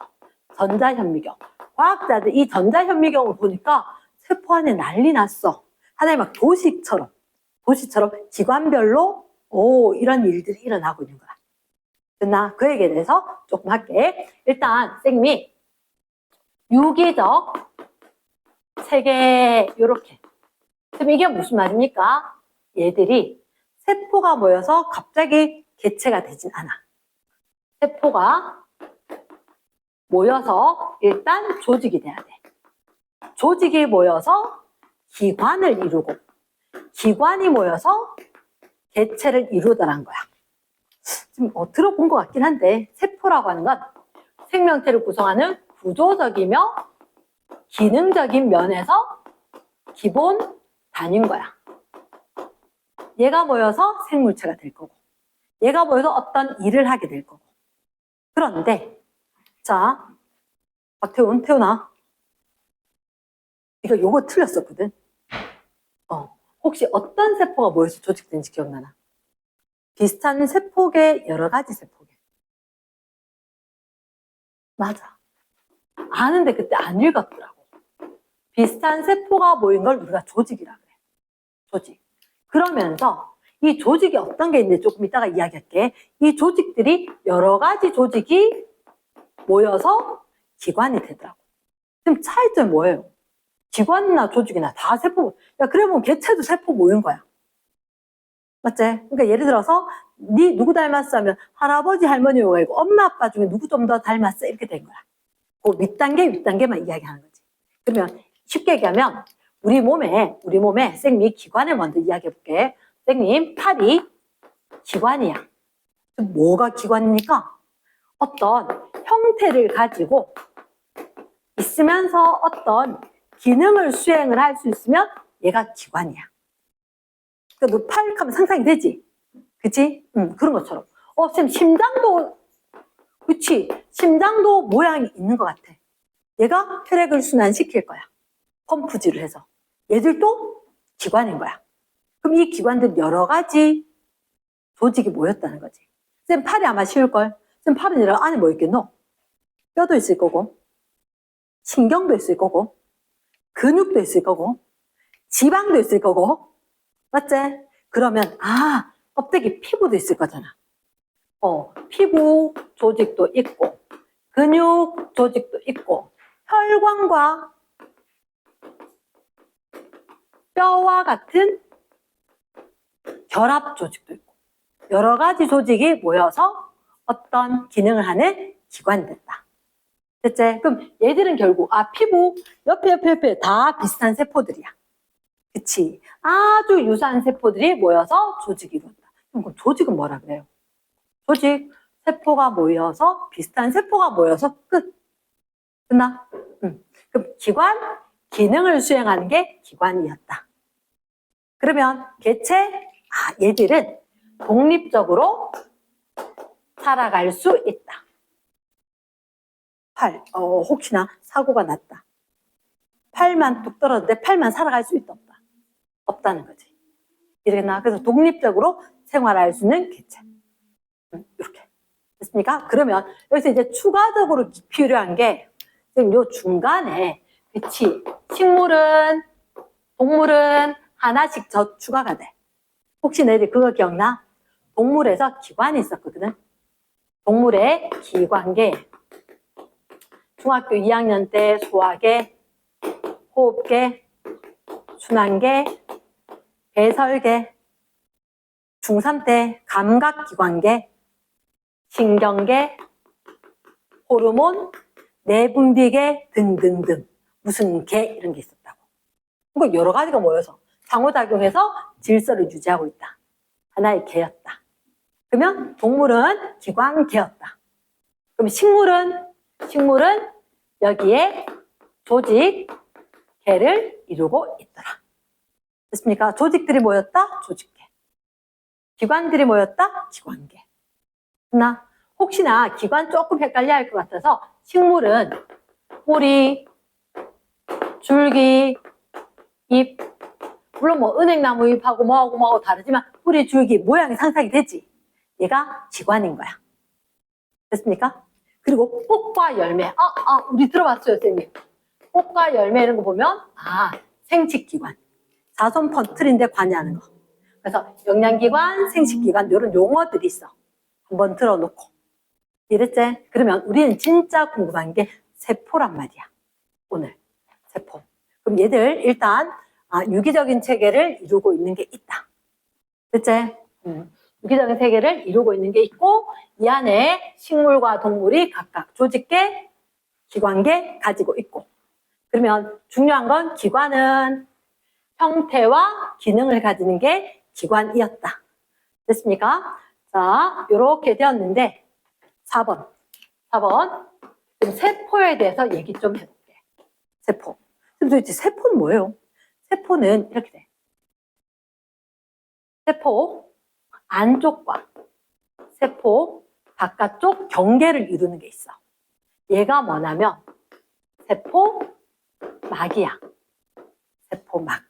전자현미경. 과학자들 이 전자현미경을 보니까 세포 안에 난리 났어. 하나의 막 도시처럼 기관별로 오, 이런 일들이 일어나고 있는 거야. 됐나? 그 얘기에 대해서 조금 할게. 일단 쌤이 유기적 세계 요렇게. 그럼 이게 무슨 말입니까? 얘들이 세포가 모여서 갑자기 개체가 되진 않아. 세포가 모여서 일단 조직이 돼야 돼. 조직이 모여서 기관을 이루고 기관이 모여서 개체를 이루더란 거야. 지금 들어본 것 같긴 한데 세포라고 하는 건 생명체를 구성하는 구조적이며 기능적인 면에서 기본 단위인 거야. 얘가 모여서 생물체가 될 거고 얘가 모여서 어떤 일을 하게 될 거고. 그런데 자, 태훈아 이거 요거 틀렸었거든. 혹시 어떤 세포가 모여서 조직된지 기억나나? 비슷한 세포계, 여러 가지 세포계. 맞아. 아는데 그때 안 읽었더라고. 비슷한 세포가 모인 걸 우리가 조직이라 그래. 조직. 그러면서 이 조직이 어떤 게 있는지 조금 이따가 이야기할게. 이 조직들이 여러 가지 조직이 모여서 기관이 되더라고. 그럼 차이점이 뭐예요? 기관이나 조직이나 다 세포. 야, 그래 보면 개체도 세포 모인 거야. 맞지? 그러니까 예를 들어서 네 누구 닮았어 하면 할아버지 할머니가 있고 엄마 아빠 중에 누구 좀 더 닮았어 이렇게 된 거야. 그 윗단계만 이야기하는 거지. 그러면 쉽게 얘기하면 우리 몸에 쌤이 기관을 먼저 이야기해 볼게. 쌤님 팔이 기관이야. 뭐가 기관입니까? 어떤 형태를 가지고 있으면서 어떤 기능을 수행을 할 수 있으면 얘가 기관이야. 그러니까 너 팔 하면 상상이 되지? 그치? 그런 것처럼. 쌤 심장도, 그치? 심장도 모양이 있는 것 같아. 얘가 혈액을 순환시킬 거야. 펌프질을 해서. 얘들도 기관인 거야. 그럼 이 기관들 여러 가지 조직이 모였다는 거지. 쌤 팔이 아마 쉬울걸? 쌤 팔은 이런 안에 뭐 있겠노? 뼈도 있을 거고, 신경도 있을 거고, 근육도 있을 거고, 지방도 있을 거고, 맞지? 그러면 껍데기 피부도 있을 거잖아. 피부 조직도 있고, 근육 조직도 있고, 혈관과 뼈와 같은 결합 조직도 있고, 여러 가지 조직이 모여서 어떤 기능을 하는 기관이 됐다. 됐지? 그럼 얘들은 결국 피부 옆에 다 비슷한 세포들이야. 그치? 아주 유사한 세포들이 모여서 조직이 이루어진다. 그럼 조직은 뭐라 그래요? 조직, 세포가 모여서 비슷한 세포가 모여서 끝. 끝나? 그럼 기관, 기능을 수행하는 게 기관이었다. 그러면 개체, 얘들은 독립적으로 살아갈 수 있다. 팔, 혹시나 사고가 났다. 팔만 뚝 떨어졌는데 팔만 살아갈 수 있다 없다? 없다는 거지. 이러겠나? 그래서 독립적으로 생활할 수 있는 개체. 이렇게. 됐습니까? 그러면 여기서 이제 추가적으로 필요한 게 요 중간에 그치? 식물은 동물은 하나씩 더 추가가 돼. 혹시 너희들 그거 기억나? 동물에서 기관이 있었거든. 동물의 기관계. 중학교 2학년 때 소화계, 호흡계, 순환계, 배설계, 중3 때 감각기관계, 신경계, 호르몬, 내분비계 등등등 무슨 계 이런 게 있었다고. 그러니까 여러 가지가 모여서 상호작용해서 질서를 유지하고 있다. 하나의 계였다. 그러면 동물은 기관계였다. 그럼 식물은 여기에 조직, 계를 이루고 있더라. 됐습니까? 조직들이 모였다? 조직계. 기관들이 모였다? 기관계. 나 혹시나 기관 조금 헷갈려 할 것 같아서 식물은 뿌리, 줄기, 잎, 물론 뭐 은행나무 잎하고 뭐하고 다르지만 뿌리, 줄기, 모양이 상상이 되지. 얘가 기관인 거야. 됐습니까? 그리고 꽃과 열매. 우리 들어봤어요, 선생님. 꽃과 열매 이런 거 보면 생식기관. 자손 퍼틀인데 관여하는 거. 그래서 영양기관, 생식기관 이런 용어들이 있어. 한번 들어놓고. 이랬지? 그러면 우리는 진짜 궁금한 게 세포란 말이야. 오늘 세포. 그럼 얘들 일단 유기적인 체계를 이루고 있는 게 있다. 됐지? 유기적인 세계를 이루고 있는 게 있고 이 안에 식물과 동물이 각각 조직계, 기관계 가지고 있고 그러면 중요한 건 기관은 형태와 기능을 가지는 게 기관이었다. 됐습니까? 자, 이렇게 되었는데 4번 그럼 세포에 대해서 얘기 좀 해볼게. 세포. 그럼 도대체 세포는 뭐예요? 세포는 이렇게 돼. 세포 안쪽과 세포 바깥쪽 경계를 이루는 게 있어. 얘가 뭐냐면 세포막이야. 세포막.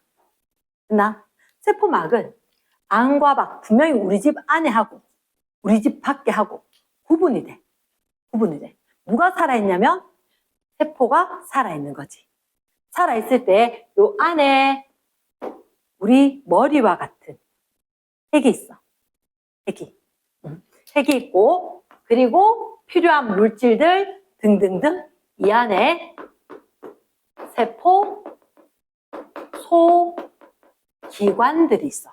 나 세포막은 안과 밖 분명히 우리 집 안에 하고 우리 집 밖에 하고 구분이 돼. 누가 살아있냐면 세포가 살아있는 거지. 살아있을 때 요 안에 우리 머리와 같은 핵이 있어. 핵이 있고 그리고 필요한 물질들 등등등 이 안에 세포 소기관들이 있어.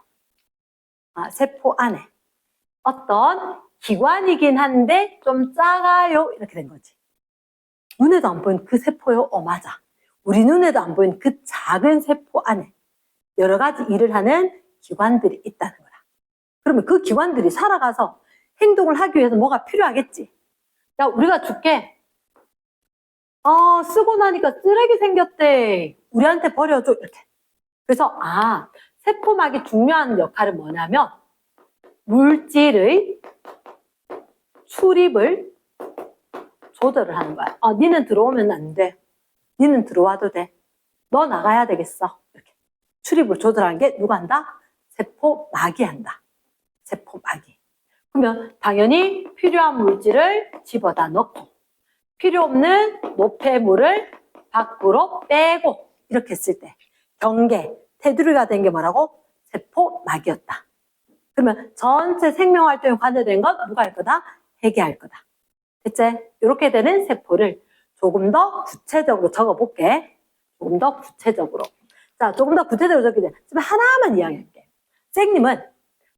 세포 안에 어떤 기관이긴 한데 좀 작아요 이렇게 된 거지. 눈에도 안 보이는 그 세포요? 맞아. 우리 눈에도 안 보이는 그 작은 세포 안에 여러 가지 일을 하는 기관들이 있다는 거야. 그러면 그 기관들이 살아가서 행동을 하기 위해서 뭐가 필요하겠지. 야, 우리가 줄게. 쓰고 나니까 쓰레기 생겼대. 우리한테 버려줘. 이렇게. 그래서, 세포막이 중요한 역할은 뭐냐면, 물질의 출입을 조절을 하는 거야. 니는 들어오면 안 돼. 니는 들어와도 돼. 너 나가야 되겠어. 이렇게. 출입을 조절하는 게 누가 한다? 세포막이 한다. 세포막이. 그러면 당연히 필요한 물질을 집어다 넣고 필요 없는 노폐물을 밖으로 빼고 이렇게 했을 때 경계, 테두리가 된 게 뭐라고? 세포막이었다. 그러면 전체 생명활동에 관여된 건 누가 할 거다? 핵이 할 거다. 됐지? 이렇게 되는 세포를 조금 더 구체적으로 적어볼게. 조금 더 구체적으로. 자, 조금 더 구체적으로 적기 전에 지금 하나만 이야기할게. 선생님은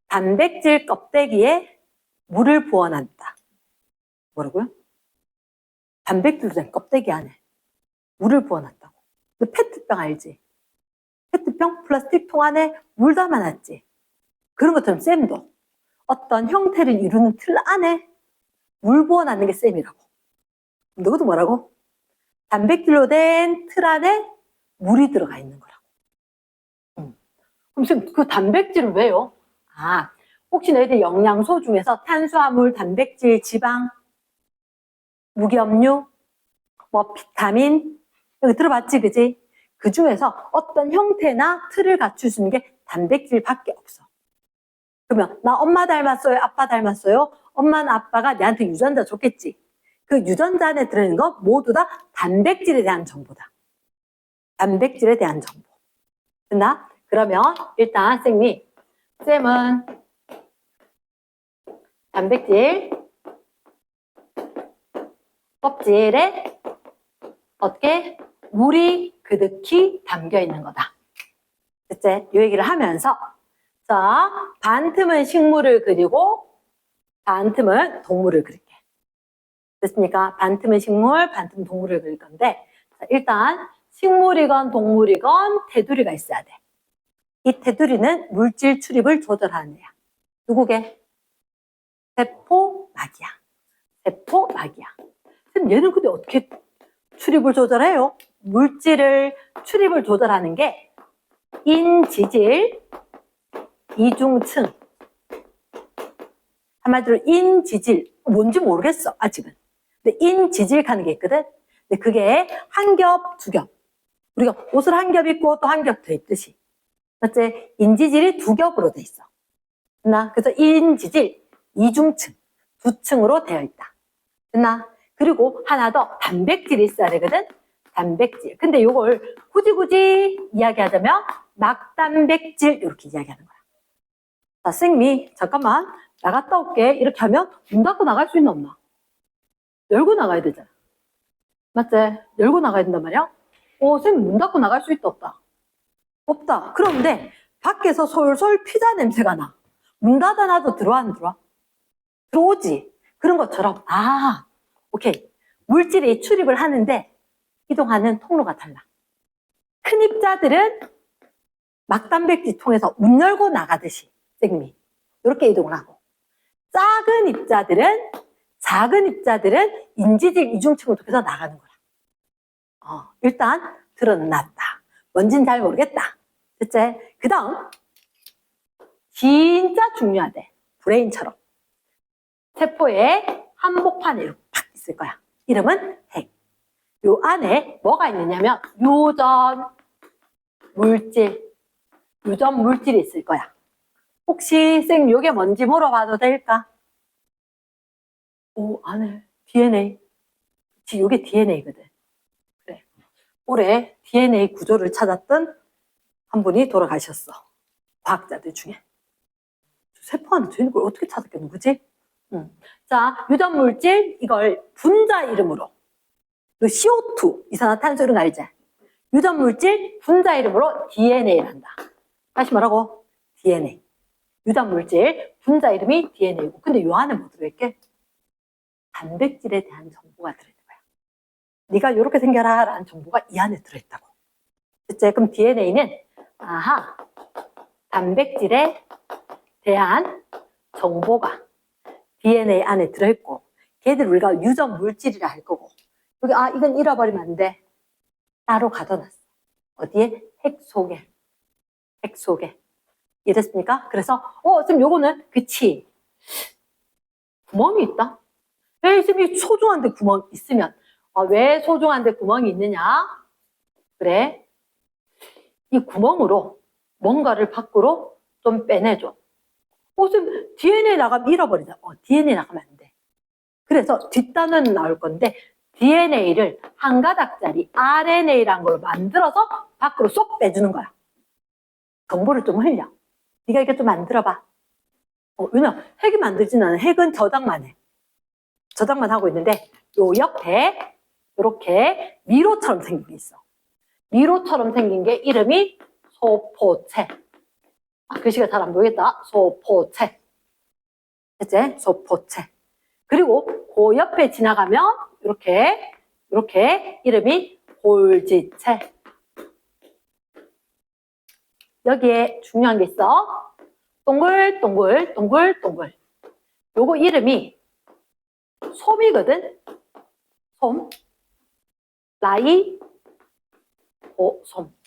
단백질 껍데기에 물을 부어놨다. 뭐라고요? 단백질 껍데기 안에 물을 부어놨다고. 너 페트병 알지? 페트병 플라스틱 통 안에 물 담아놨지? 그런 것처럼 쌤도 어떤 형태를 이루는 틀 안에 물 부어놨는 게 쌤이라고. 너도 뭐라고? 단백질로 된 틀 안에 물이 들어가 있는 거라고. 그럼 쌤 그 단백질은 왜요? 혹시 너희들 영양소 중에서 탄수화물, 단백질, 지방, 무기업류, 비타민 여기 들어봤지, 그지? 그 중에서 어떤 형태나 틀을 갖출 수 있는 게 단백질밖에 없어. 그러면 나 엄마 닮았어요? 아빠 닮았어요? 엄마는 아빠가 내한테 유전자 줬겠지. 그 유전자 안에 들어있는 거 모두 다 단백질에 대한 정보다. 단백질에 대한 정보. 됐나? 그러면 일단 쌤은 단백질 껍질에 어떻게 물이 그득히 담겨 있는 거다. 됐지? 이 얘기를 하면서 자, 반 틈은 식물을 그리고 반 틈은 동물을 그릴게. 됐습니까? 반 틈은 식물, 반 틈은 동물을 그릴 건데 자, 일단 식물이건 동물이건 테두리가 있어야 돼. 이 테두리는 물질 출입을 조절하는 애야. 누구게? 세포막이야. 세포막이야. 그럼 얘는 근데 어떻게 출입을 조절해요? 물질을 출입을 조절하는 게 인지질, 이중층. 한마디로 인지질, 뭔지 모르겠어 아직은. 근데 인지질 하는 게 있거든. 근데 그게 한 겹, 두 겹. 우리가 옷을 한 겹 입고 또 한 겹 더 입듯이. 맞지? 인지질이 두 겹으로 돼 있어. 그래서 인지질, 이중층, 두 층으로 되어 있다. 됐나? 그리고 하나 더 단백질이 있어야 되거든. 단백질. 근데 이걸 굳이 이야기하자면 막단백질 이렇게 이야기하는 거야. 자, 쌩미, 잠깐만. 나갔다 올게. 이렇게 하면 문 닫고 나갈 수 있나 없나? 열고 나가야 되잖아. 맞지? 열고 나가야 된단 말이야? 쌤, 문 닫고 나갈 수 있다, 없다? 없다. 그런데 밖에서 솔솔 피자 냄새가 나. 문 닫아놔도 들어와, 안 들어와? 들어오지. 그런 것처럼, 오케이. 물질이 출입을 하는데 이동하는 통로가 달라. 큰 입자들은 막단백질 통해서 문 열고 나가듯이, 쌩미. 이렇게 이동을 하고. 작은 입자들은 인지질 이중층을 통해서 나가는 거야. 일단 드러났다. 뭔진 잘 모르겠다. 됐지? 그 다음 진짜 중요하대. 브레인처럼. 세포의 한복판에 이렇게 탁 있을 거야. 이름은 핵. 요 안에 뭐가 있느냐면 유전 물질이 있을 거야. 혹시 쌤 요게 뭔지 물어봐도 될까? 안에 DNA. 그치, 요게 DNA거든. 그래. 올해 DNA 구조를 찾았던 한 분이 돌아가셨어. 과학자들 중에. 세포 안에 들어있는 걸 어떻게 찾았겠노, 그치? 자, 유전 물질, 이걸 분자 이름으로. 그 CO2, 이산화탄소 이런 거 알지? 유전 물질, 분자 이름으로 DNA를 한다. 다시 말하고, DNA. 유전 물질, 분자 이름이 DNA고. 근데 요 안에 뭐 들어있게? 단백질에 대한 정보가 들어있는 거야. 네가 이렇게 생겨라 라는 정보가 이 안에 들어있다고. 됐지? 그럼 DNA는 단백질에 대한 정보가 DNA 안에 들어있고, 걔들 우리가 유전 물질이라 할 거고, 여기 이건 잃어버리면 안 돼. 따로 가둬놨어. 어디에? 핵 속에. 이해됐습니까? 그래서 쌤 요거는 그치. 구멍이 있다. 왜 쌤이 소중한데 구멍 있으면 왜 소중한데 구멍이 있느냐? 그래. 이 구멍으로 뭔가를 밖으로 좀 빼내줘. 쌤 DNA 나가면 잃어버리자. DNA 나가면 안 돼. 그래서 뒷단은 나올 건데 DNA를 한 가닥짜리 RNA라는 걸 만들어서 밖으로 쏙 빼주는 거야. 정보를 좀 흘려. 네가 이렇게 좀 만들어봐. 왜냐면 핵이 만들지는 않아. 핵은 저장만 해. 저장만 하고 있는데 요 옆에 이렇게 미로처럼 생긴 게 있어. 미로처럼 생긴 게 이름이 소포체. 글씨가 잘 안 보이겠다. 소포체. 됐지? 소포체. 그리고 그 옆에 지나가면 이렇게 이름이 골지체. 여기에 중요한 게 있어. 동글동글. 요거 이름이 솜이거든. 솜. 라이보솜.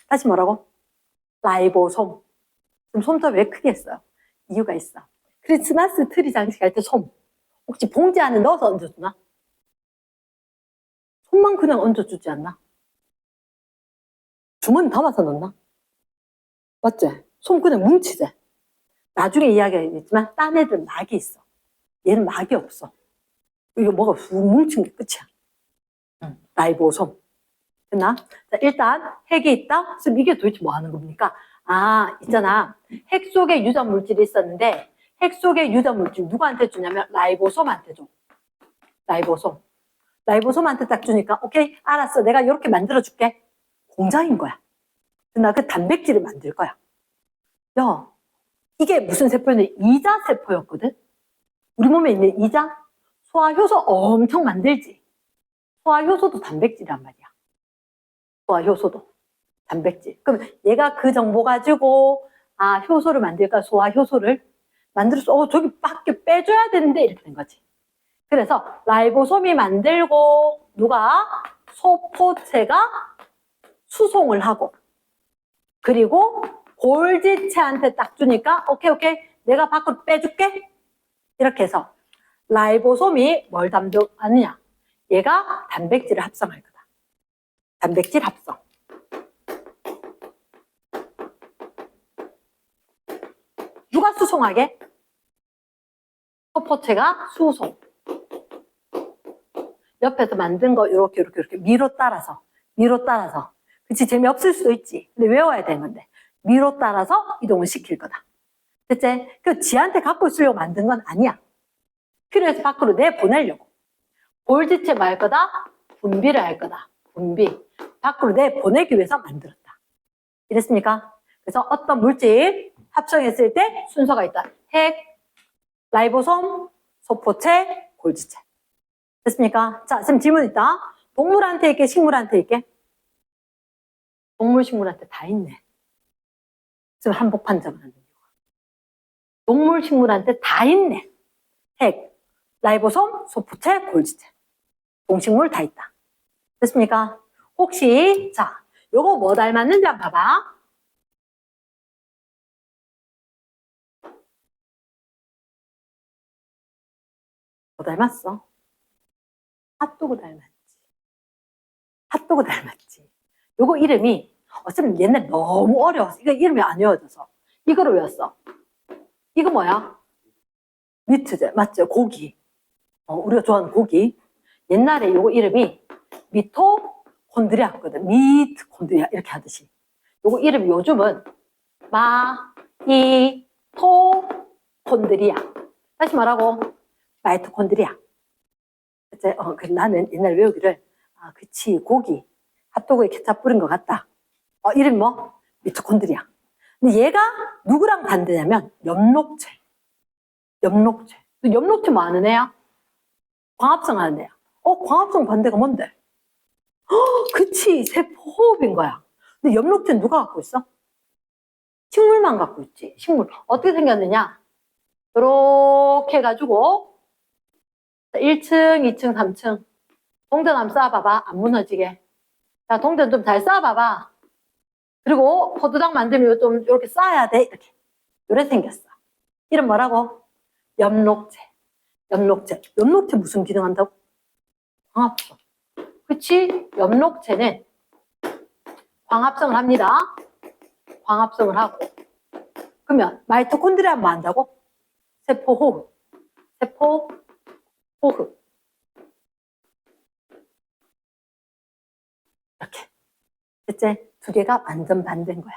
다시 뭐라고? 라이보솜. 그럼 솜자 왜 크게 했어요? 이유가 있어. 크리스마스 트리 장식할 때 솜. 혹시 봉지 안에 넣어서 얹어주나? 솜만 그냥 얹어주지 않나? 주머니 담아서 넣나? 맞지? 솜 그냥 뭉치지? 나중에 이야기하겠지만 딴 애들은 막이 있어. 얘는 막이 없어. 이거 뭐가 쑥 뭉친 게 끝이야. 라이보솜. 됐나? 자, 일단 핵이 있다? 그럼 이게 도대체 뭐 하는 겁니까? 있잖아. 핵 속에 유전 물질이 있었는데 핵 속에 유전 물질 누구한테 주냐면 라이보솜한테 줘. 라이보솜한테 딱 주니까 오케이 알았어 내가 이렇게 만들어 줄게. 공장인 거야. 나 그 단백질을 만들 거야. 야 이게 무슨 세포였냐? 이자 세포였거든. 우리 몸에 있는 이자 소화효소 엄청 만들지. 소화효소도 단백질이란 말이야. 소화효소도 단백질. 그럼 얘가 그 정보 가지고 효소를 만들까? 소화효소를 만들어서 저기 밖에 빼줘야 되는데 이렇게 된 거지. 그래서 라이보솜이 만들고 누가? 소포체가 수송을 하고 그리고 골지체한테 딱 주니까 오케이 내가 밖으로 빼줄게. 이렇게 해서 라이보솜이 뭘 담당하느냐? 얘가 단백질을 합성할 거다. 단백질 합성. 누가 수송하게? 소포체가 수송. 옆에서 만든 거 이렇게 미로 따라서. 그치 재미없을 수도 있지. 근데 외워야 되는 건데 미로 따라서 이동을 시킬 거다. 됐지? 그 지한테 갖고 있으려고 만든 건 아니야. 필요해서 밖으로 내보내려고. 볼지체 뭐 할 거다? 분비를 할 거다. 분비. 밖으로 내보내기 위해서 만들었다. 이랬습니까? 그래서 어떤 물질 합성했을 때 순서가 있다. 핵, 라이보솜, 소포체, 골지체. 됐습니까? 자, 지금 질문 있다. 동물한테 있게, 식물한테 있게? 동물, 식물한테 다 있네. 지금 한복판정을 하는 이유가. 동물, 식물한테 다 있네. 핵, 라이보솜, 소포체, 골지체. 동식물 다 있다. 됐습니까? 혹시, 자, 요거 뭐 닮았는지 한번 봐봐. 뭐 닮았어? 핫도그 닮았지. 핫도그 닮았지. 요거 이름이 어차피 옛날에 너무 어려웠어. 이거 이름이 안 외워져서. 이거를 외웠어. 이거 뭐야? 미트제. 맞죠? 고기. 우리가 좋아하는 고기. 옛날에 요거 이름이 미토콘드리아거든. 미트콘드리아 이렇게 하듯이. 요거 이름이 요즘은 마이토콘드리아. 다시 말하고 마이토콘드리아. 그래서 나는 옛날에 외우기를 그치 고기 핫도그에 케찹 뿌린 것 같다. 이름 뭐? 미토콘드리아. 근데 얘가 누구랑 반대냐면 엽록체. 엽록체. 엽록체 뭐 하는 애야? 광합성 하는 애야. 광합성 반대가 뭔데? 그치 세포호흡인 거야. 근데 엽록체는 누가 갖고 있어? 식물만 갖고 있지. 식물. 어떻게 생겼느냐? 이렇게 해가지고 1층, 2층, 3층 동전 한번 쌓아봐봐. 안 무너지게. 자, 동전 좀 잘 쌓아봐봐. 그리고 포도당 만들면 좀 이렇게 쌓아야 돼. 이렇게 생겼어. 이름 뭐라고? 엽록체. 엽록체. 엽록체 무슨 기능 한다고? 광합성. 그치? 엽록체는 광합성을 합니다. 광합성을 하고. 그러면 마이토콘드리아 뭐 한다고? 세포호흡. 세포호흡. 이렇게. 됐지? 두 개가 완전 반대인 거야.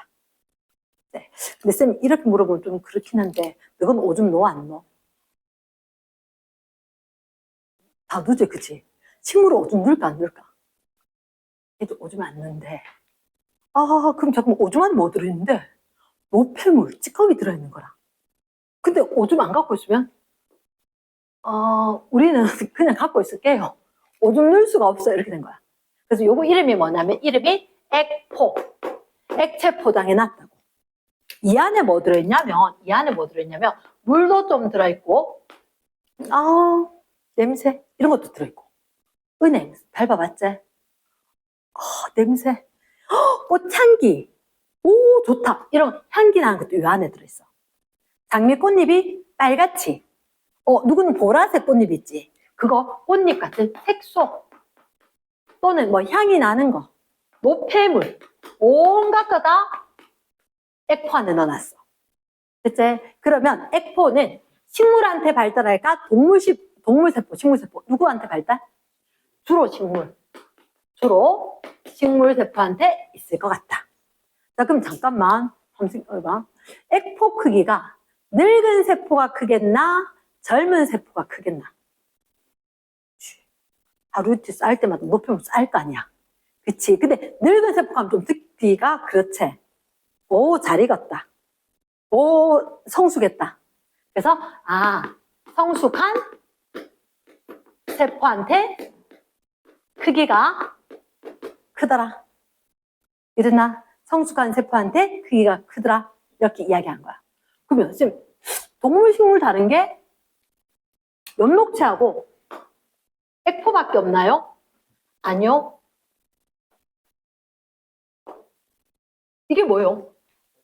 네. 근데 쌤 이렇게 물어보면 좀 그렇긴 한데 너건 오줌 넣어 안 넣어? 다 넣지 그치? 식물은 오줌 넣을까 안 넣을까? 얘도 오줌 안 넣는데 그럼 잠깐만 오줌 안에 뭐 들어있는데? 노폐물, 찌꺼기 들어있는 거라. 근데 오줌 안 갖고 있으면 우리는 그냥 갖고 있을게요. 오줌 넣을 수가 없어 이렇게 된 거야. 그래서 요거 이름이 뭐냐면 이름이 액포. 액체 포장해 놨다고. 이 안에 뭐 들어있냐면 물도 좀 들어있고 냄새 이런 것도 들어있고 은행 밟아봤지? 냄새 꽃향기 오 좋다 이런 향기 나는 것도 이 안에 들어있어. 장미꽃잎이 빨갛지 누구는 보라색 꽃잎 있지 그거 꽃잎 같은 색소 또는 뭐 향이 나는 거 노폐물 온갖 거 다 액포 안에 넣어놨어. 됐지? 그러면 액포는 식물한테 발달할까? 동물세포, 식물세포 누구한테 발달? 주로 식물세포한테 있을 것 같다. 자 그럼 잠깐만 봐. 액포 크기가 늙은 세포가 크겠나? 젊은 세포가 크겠나? 하루 이틀 쌓을 때마다 높이면 쌓일 거 아니야. 그치? 근데 늙은 세포가 하면 좀 듣기가 그렇지. 오, 잘 익었다. 오, 성숙했다. 그래서, 성숙한 세포한테 크기가 크더라. 이랬나? 성숙한 세포한테 크기가 크더라. 이렇게 이야기한 거야. 그러면 지금 동물, 식물 다른 게 엽록체하고 액포밖에 없나요? 아니요. 이게 뭐요?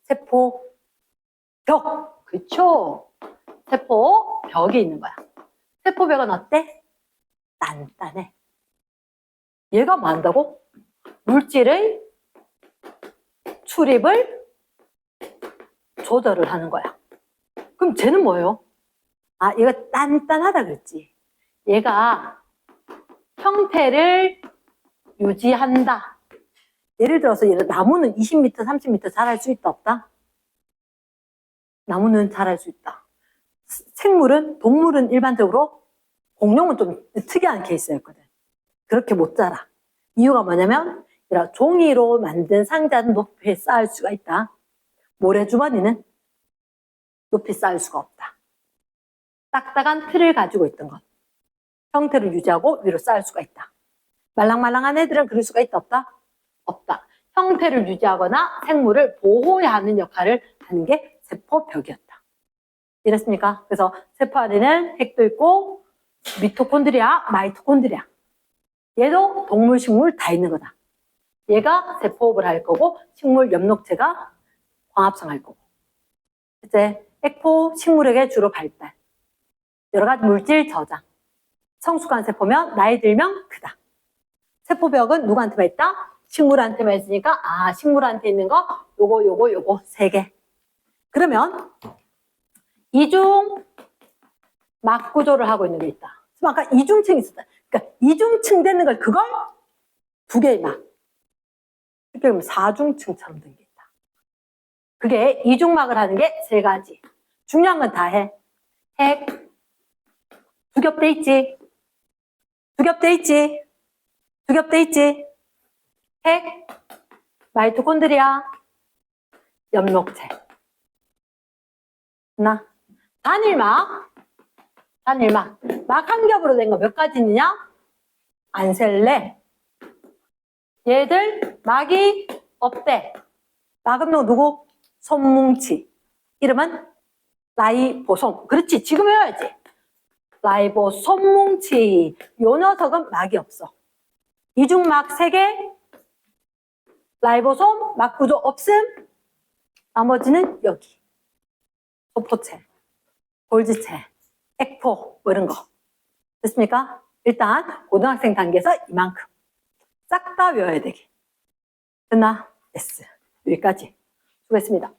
세포벽. 그쵸? 세포벽이 있는 거야. 세포벽은 어때? 단단해. 얘가 뭐 한다고? 물질의 출입을 조절을 하는 거야. 그럼 쟤는 뭐예요? 얘가 단단하다 그랬지. 얘가 형태를 유지한다. 예를 들어서 나무는 20m, 30m 자랄 수 있다 없다? 나무는 자랄 수 있다. 생물은, 동물은 일반적으로 공룡은 좀 특이한 케이스였거든. 그렇게 못 자라. 이유가 뭐냐면 이런 종이로 만든 상자는 높이 쌓을 수가 있다. 모래주머니는 높이 쌓을 수가 없다. 딱딱한 틀을 가지고 있던 것. 형태를 유지하고 위로 쌓을 수가 있다. 말랑말랑한 애들은 그럴 수가 있다, 없다? 없다. 형태를 유지하거나 생물을 보호해야 하는 역할을 하는 게 세포벽이었다. 이랬습니까? 그래서 세포 안에는 핵도 있고 미토콘드리아, 마이토콘드리아. 얘도 동물, 식물 다 있는 거다. 얘가 세포업을 할 거고 식물 엽록체가 광합성할 거고. 이제 액포 식물에게 주로 발달. 여러 가지 물질 저장. 성숙한 세포면 나이 들면 크다. 세포벽은 누구한테만 있다? 식물한테만 있으니까 식물한테 있는 거 요거 3개. 그러면 이중 막 구조를 하고 있는 게 있다. 아까 이중층이 있었다. 그러니까 이중층 되는 걸 그걸 2개의 막. 이렇게 보면 4중층처럼 된 게 있다. 그게 이중막을 하는 게 3가지. 중요한 건 다 해. 핵, 두겹돼 있지. 두겹돼 있지. 두겹돼 있지. 핵, 마이토콘드리아, 엽록체. 나 단일막. 막 한 겹으로 된 거 몇 가지 있느냐? 안 셀래. 얘들 막이 없대. 막은 너 누구? 솜뭉치. 이름은 라이보솜. 그렇지, 지금 해야지. 라이보솜뭉치. 요 녀석은 막이 없어. 이중막 3개, 라이보솜, 막 구조 없음. 나머지는 여기. 소포체, 골지체, 액포, 뭐 이런 거. 됐습니까? 일단 고등학생 단계에서 이만큼. 싹 다 외워야 되게. 됐나? 됐어. 여기까지. 수고했습니다.